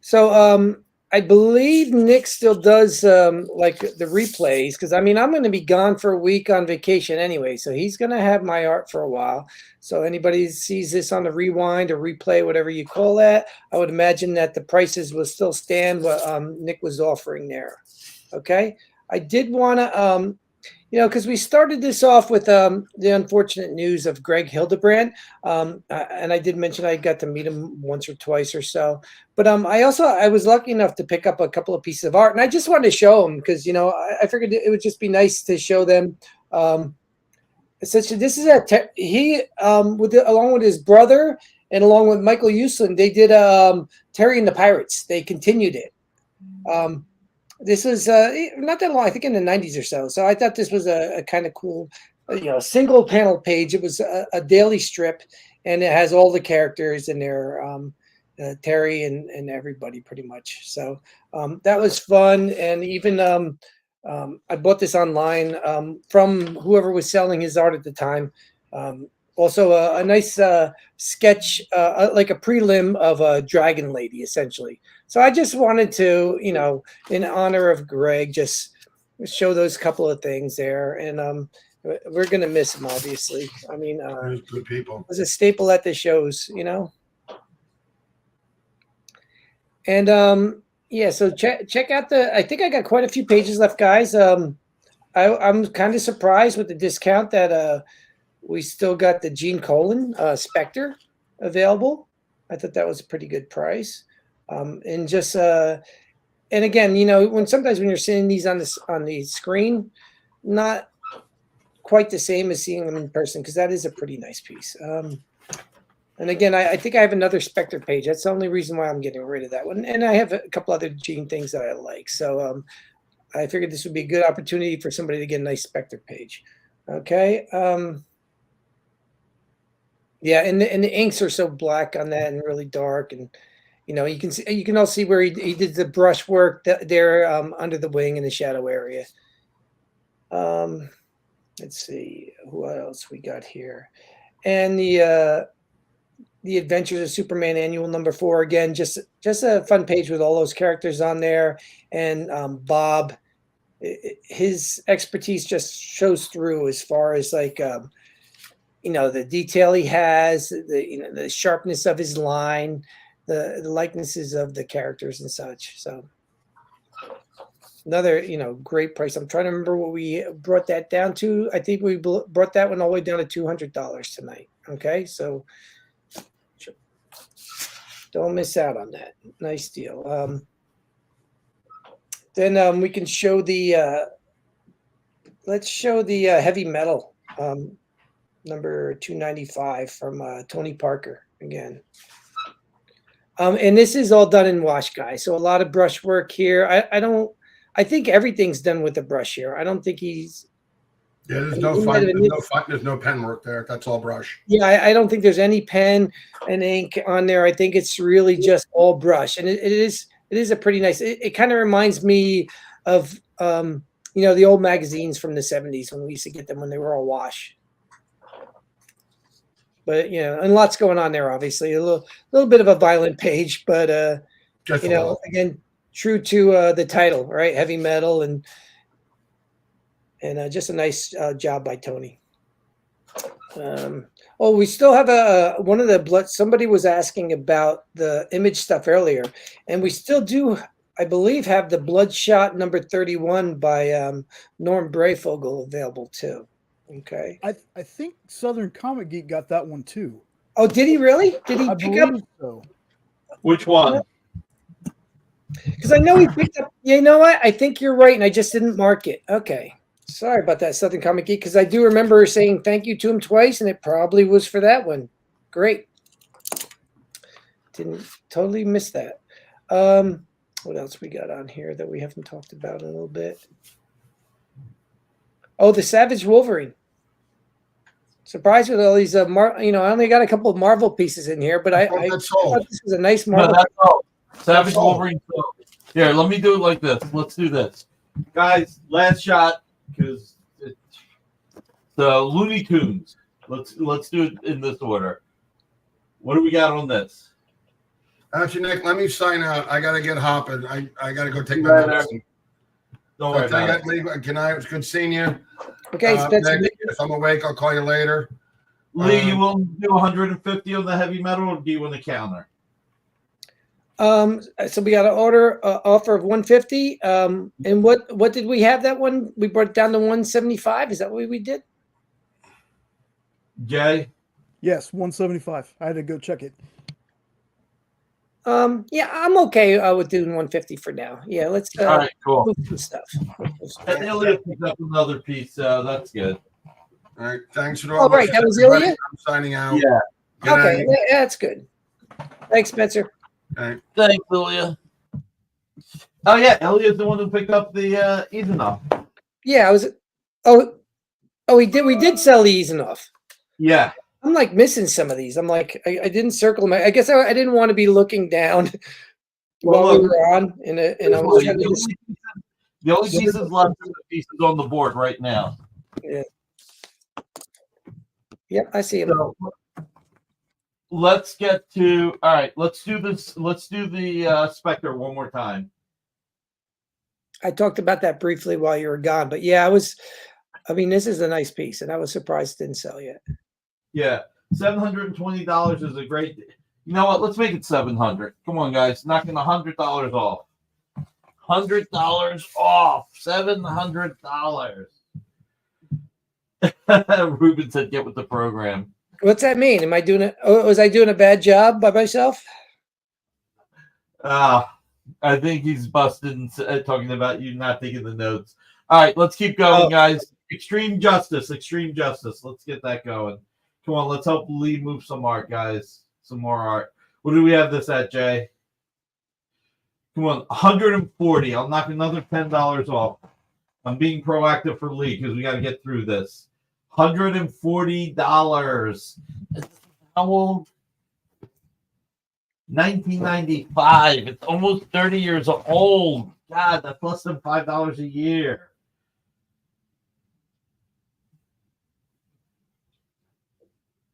So I believe Nick still does like the replays, because I mean I'm going to be gone for a week on vacation anyway, so he's going to have my art for a while. So anybody sees this on the rewind or replay, whatever you call that, I would imagine that the prices will still stand what Nick was offering there. Okay, I did want to because we started this off with the unfortunate news of Greg Hildebrandt, and I did mention I got to meet him once or twice or so. But I was lucky enough to pick up a couple of pieces of art, and I just wanted to show them because I figured it would just be nice to show them. Essentially, this is along with his brother and along with Michael Uslan, they did Terry and the Pirates. They continued it. This was not that long, I think in the 90s or so. So I thought this was a kind of cool, single panel page. It was a daily strip, and it has all the characters in there, Terry and everybody pretty much. So that was fun. And even I bought this online from whoever was selling his art at the time. Also a nice sketch, like a prelim of a Dragon Lady, essentially. So I just wanted to, in honor of Greg, just show those couple of things there. And we're going to miss him, obviously. I mean, Good people. was a staple at the shows, And yeah, so check out I think I got quite a few pages left, guys. I'm kind of surprised with the discount that we still got the Gene Colan Spectre available. I thought that was a pretty good price. And just and again, sometimes when you're seeing these on the screen, not quite the same as seeing them in person, because that is a pretty nice piece. And again, I think I have another Spectre page. That's the only reason why I'm getting rid of that one. And I have a couple other Gene things that I like. So I figured this would be a good opportunity for somebody to get a nice Spectre page. Okay. Yeah, and the inks are so black on that and really dark, and you can see, you can all see where he did the brush work there under the wing in the shadow area. Let's see what else we got here, and the Adventures of Superman Annual #4 again, just a fun page with all those characters on there, and Bob, his expertise just shows through as far as like the detail he has, the sharpness of his line, the likenesses of the characters and such. So another great price. I'm trying to remember what we brought that down to. I think we brought that one all the way down to $200 tonight. Okay, so don't miss out on that. Nice deal. Then we can show the let's show the heavy metal number 295 from Tony Parker again. And this is all done in wash, guys. So a lot of brush work here. I think everything's done with the brush here. I don't think he's. Yeah, there's no pen work there. That's all brush. Yeah, I don't think there's any pen and ink on there. I think it's really just all brush, and it is a pretty nice. It kind of reminds me of the old magazines from the 70s when we used to get them when they were all wash. But and lots going on there. Obviously, a little bit of a violent page, but again, true to the title, right? Heavy metal and just a nice job by Tony. We still have one of the blood. Somebody was asking about the Image stuff earlier, and we still do, I believe, have the Bloodshot number 31 by Norm Brayfogle available too. Okay. I think Southern Comic Geek got that one too. Oh, did he really? Did he pick up? So. Which one? Because I know he picked up. You know what? I think you're right, and I just didn't mark it. Okay. Sorry about that, Southern Comic Geek, because I do remember saying thank you to him twice, and it probably was for that one. Great. Didn't totally miss that. What else we got on here that we haven't talked about a little bit? Oh, the Savage Wolverine. Surprised with all these, I only got a couple of Marvel pieces in here, but I thought this was a nice Marvel. No, that's all. Savage Wolverine. Here, let me do it like this. Let's do this. Guys, last shot, because the Looney Tunes. Let's do it in this order. What do we got on this? Actually, Nick, let me sign out. I gotta get hopping. I gotta go take my medicine. Don't worry about it. Can I? It's good seeing you. Okay, Spencer. Nick, if I'm awake, I'll call you later. Lee, you will do 150 on the heavy metal, or do you want the counter? So we got an offer of 150. And what did we have that one? We brought it down to 175. Is that what we did? Jay? Yes, 175. I had to go check it. Yeah, I'm okay with doing 150 for now. Yeah, let's all right, cool. move some stuff. And Ilya picked up another piece, that's good. All right, thanks for all right, that was Ilya? I'm signing out. Yeah. Okay, that's good. Thanks, Spencer. All right. Thanks, Ilya. Oh yeah, Ilya's the one who picked up the Easenoff. Yeah, I was. We did sell the Easenoff. Yeah. I'm like missing some of these. I'm like, I didn't circle my. I guess I didn't want to be looking down while we were on. The only pieces left are the pieces on the board right now. Yeah. Yep, I see them. So, let's get to. All right, let's do this. Let's do the Spectre one more time. I talked about that briefly while you were gone, but yeah, this is a nice piece, and I was surprised it didn't sell yet. Yeah, $720 is a great. You know what? Let's make it $700. Come on, guys, knocking $100 off. $100 off. $700. Ruben said, "Get with the program." What's that mean? Am I doing it? Was I doing a bad job by myself? I think he's busted talking about you not taking the notes. All right, let's keep going, guys. Extreme Justice. Let's get that going. Come on, let's help Lee move some art, guys. Some more art. What do we have this at, Jay? Come on, 140. I'll knock another $10 off. I'm being proactive for Lee because we got to get through this. $140. How old? 1995. It's almost 30 years old. God, that's less than $5 a year.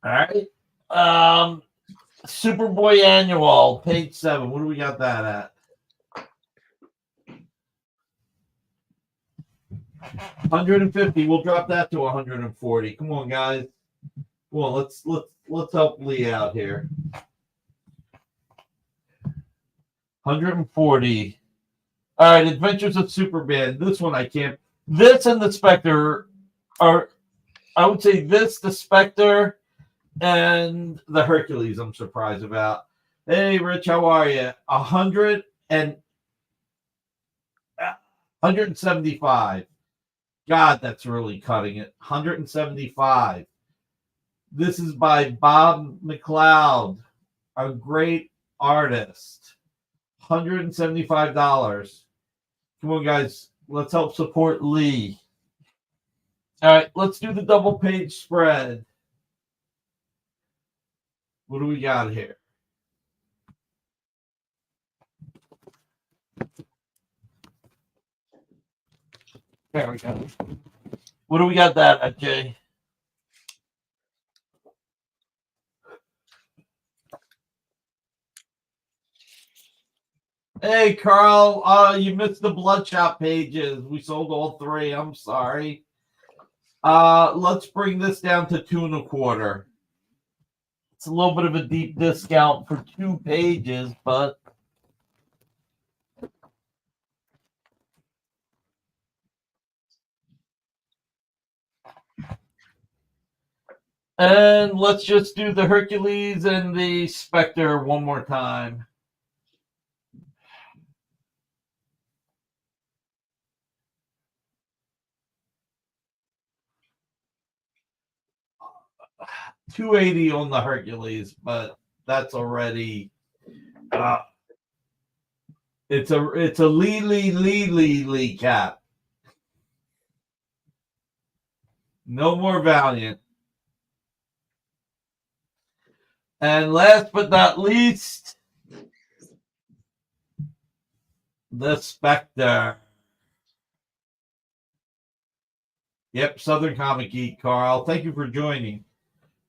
All right. Superboy Annual, page 7. What do we got that at? 150. We'll drop that to 140. Come on, guys. Come on, let's help Lee out here. 140. All right, Adventures of Superman. This one I can't. This and the Spectre are. I would say this, the Spectre, and the Hercules. I'm surprised about. Hey, Rich, how are you? 175. God, that's really cutting it. 175. This is by Bob McLeod, a great artist. $175. Come on, guys. Let's help support Lee. All right, let's do the double page spread. What do we got here? There we go. What do we got that at, Jay? Hey, Carl, you missed the Bloodshot pages. We sold all 3. I'm sorry. Let's bring this down to 2 1/4. It's a little bit of a deep discount for 2 pages, but and let's just do the Hercules and the Spectre one more time. $280 on the Hercules, but that's already it's a Lee cap. No more Valiant. And last but not least, the Spectre. Yep, Southern Comic Geek, Carl. Thank you for joining.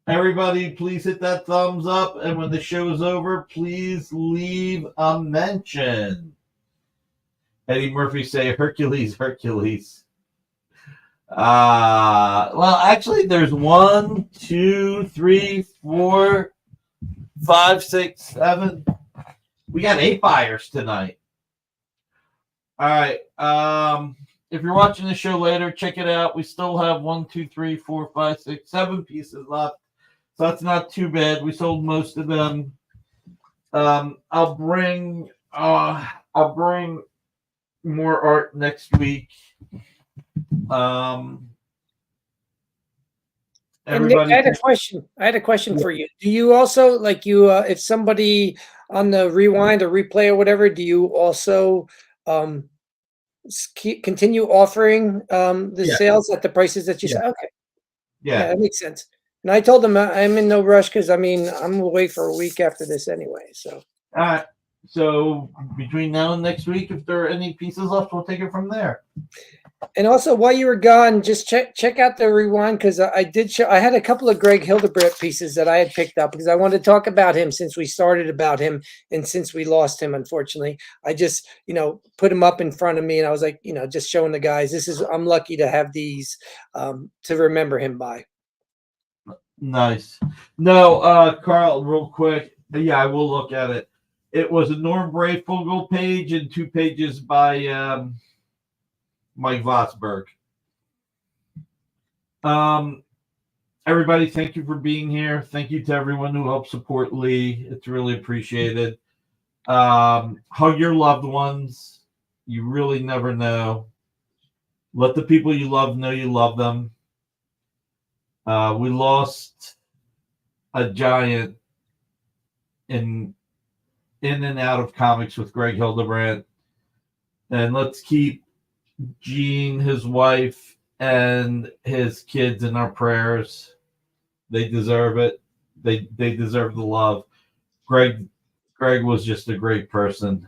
Everybody, please hit that thumbs up. And when the show is over, please leave a mention. Eddie Murphy say, Hercules, Hercules. Well, actually, there's 1, 2, 3, 4, 5, 6, 7. We got 8 buyers tonight. All right. If you're watching the show later, check it out. We still have 1, 2, 3, 4, 5, 6, 7 pieces left. So that's not too bad. We sold most of them. I'll bring more art next week. And Nick, I had a question for you. Do you also if somebody on the rewind or replay or whatever, do you also continue offering the sales at the prices that you said? Okay, yeah, that makes sense. And I told them I'm in no rush because I'm away for a week after this anyway. So all right. So between now and next week, if there are any pieces left, we'll take it from there. And also, while you were gone, just check out the rewind because I had a couple of Greg Hildebrandt pieces that I had picked up because I wanted to talk about him since we started about him and since we lost him, unfortunately. I just put him up in front of me and I was like, just showing the guys I'm lucky to have these to remember him by. Nice. No, Carl, real quick. Yeah, I will look at it. It was a Norm Brayfogle page and 2 pages by Mike Vosberg. Everybody, thank you for being here. Thank you to everyone who helped support Lee. It's really appreciated. Hug your loved ones. You really never know. Let the people you love know you love them. We lost a giant in and out of comics with Greg Hildebrandt. And let's keep Gene, his wife, and his kids in our prayers. They deserve it. They deserve the love. Greg was just a great person.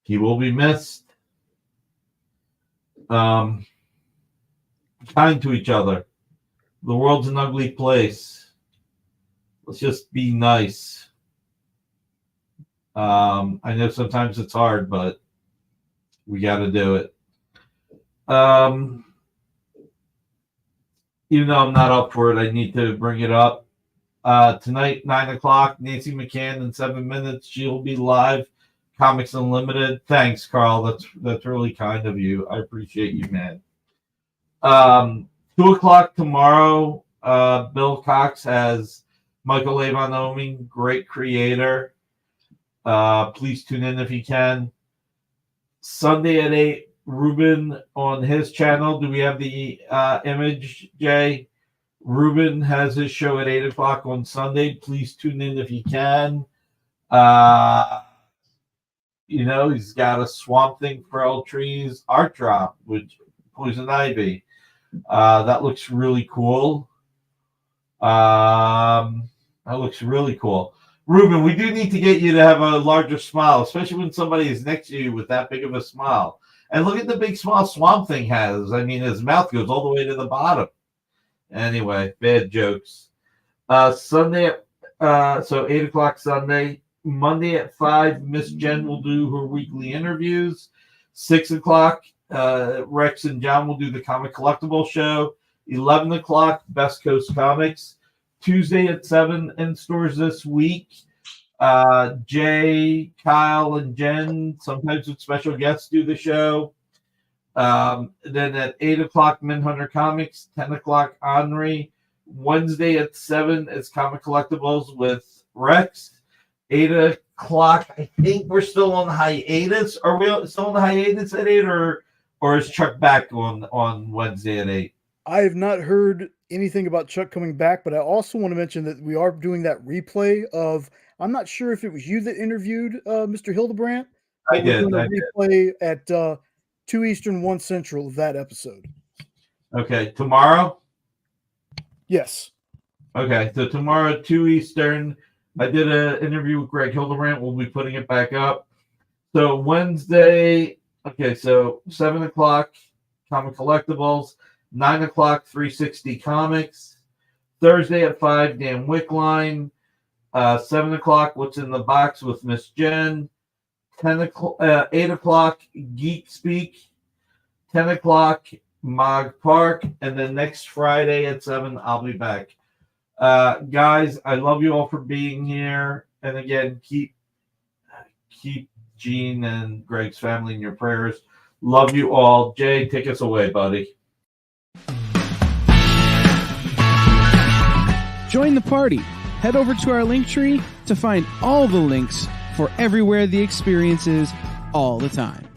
He will be missed. Kind to each other. The world's an ugly place. Let's just be nice. I know sometimes it's hard, but we got to do it. Even though I'm not up for it, I need to bring it up. Tonight, 9 o'clock, Nancy McCann in 7 minutes. She'll be live. Comics Unlimited. Thanks, Carl. That's really kind of you. I appreciate you, man. 2 o'clock tomorrow, Bill Cox has Michael Avon Oming, great creator. Please tune in if you can. Sunday at 8, Ruben on his channel. Do we have the image, Jay? Ruben has his show at 8 o'clock on Sunday. Please tune in if you can. He's got a Swamp Thing Frail Trees art drop with Poison Ivy. That looks really cool. Ruben, we do need to get you to have a larger smile, especially when somebody is next to you with that big of a smile. And look at the big smile Swamp Thing has. I mean, his mouth goes all the way to the bottom. Anyway, bad jokes. Sunday, so 8 o'clock Sunday. Monday at 5, Miss Jen will do her weekly interviews. 6 o'clock, Rex and John will do the Comic Collectible Show. 11 o'clock, Best Coast Comics. Tuesday at 7 in stores this week. Jay, Kyle, and Jen, sometimes with special guests, do the show. Then at 8 o'clock, Minhunter Comics. 10 o'clock, Henri. Wednesday at 7 is Comic Collectibles with Rex. 8 o'clock, I think we're still on the hiatus. Are we still on the hiatus at 8, or is Chuck back on Wednesday at 8? I have not heard anything about Chuck coming back, but I also want to mention that we are doing that replay of, I'm not sure if it was you that interviewed Mr. Hildebrandt. I did. We're doing a replay at 2 Eastern, 1 Central of that episode. Okay, tomorrow? Yes. Okay, so tomorrow at 2 Eastern, I did an interview with Greg Hildebrandt. We'll be putting it back up. So Wednesday, okay, so 7 o'clock, Comic Collectibles. 9 o'clock, 360 Comics. Thursday at 5, Dan Wickline. 7 o'clock, What's in the Box with Miss Jen. 8 o'clock, Geek Speak. 10 o'clock, Mog Park. And then next Friday at 7, I'll be back. Guys, I love you all for being here. And again, keep Gene and Greg's family in your prayers. Love you all. Jay, take us away, buddy. Join the party. Head over to our Linktree to find all the links for everywhere the experience is all the time.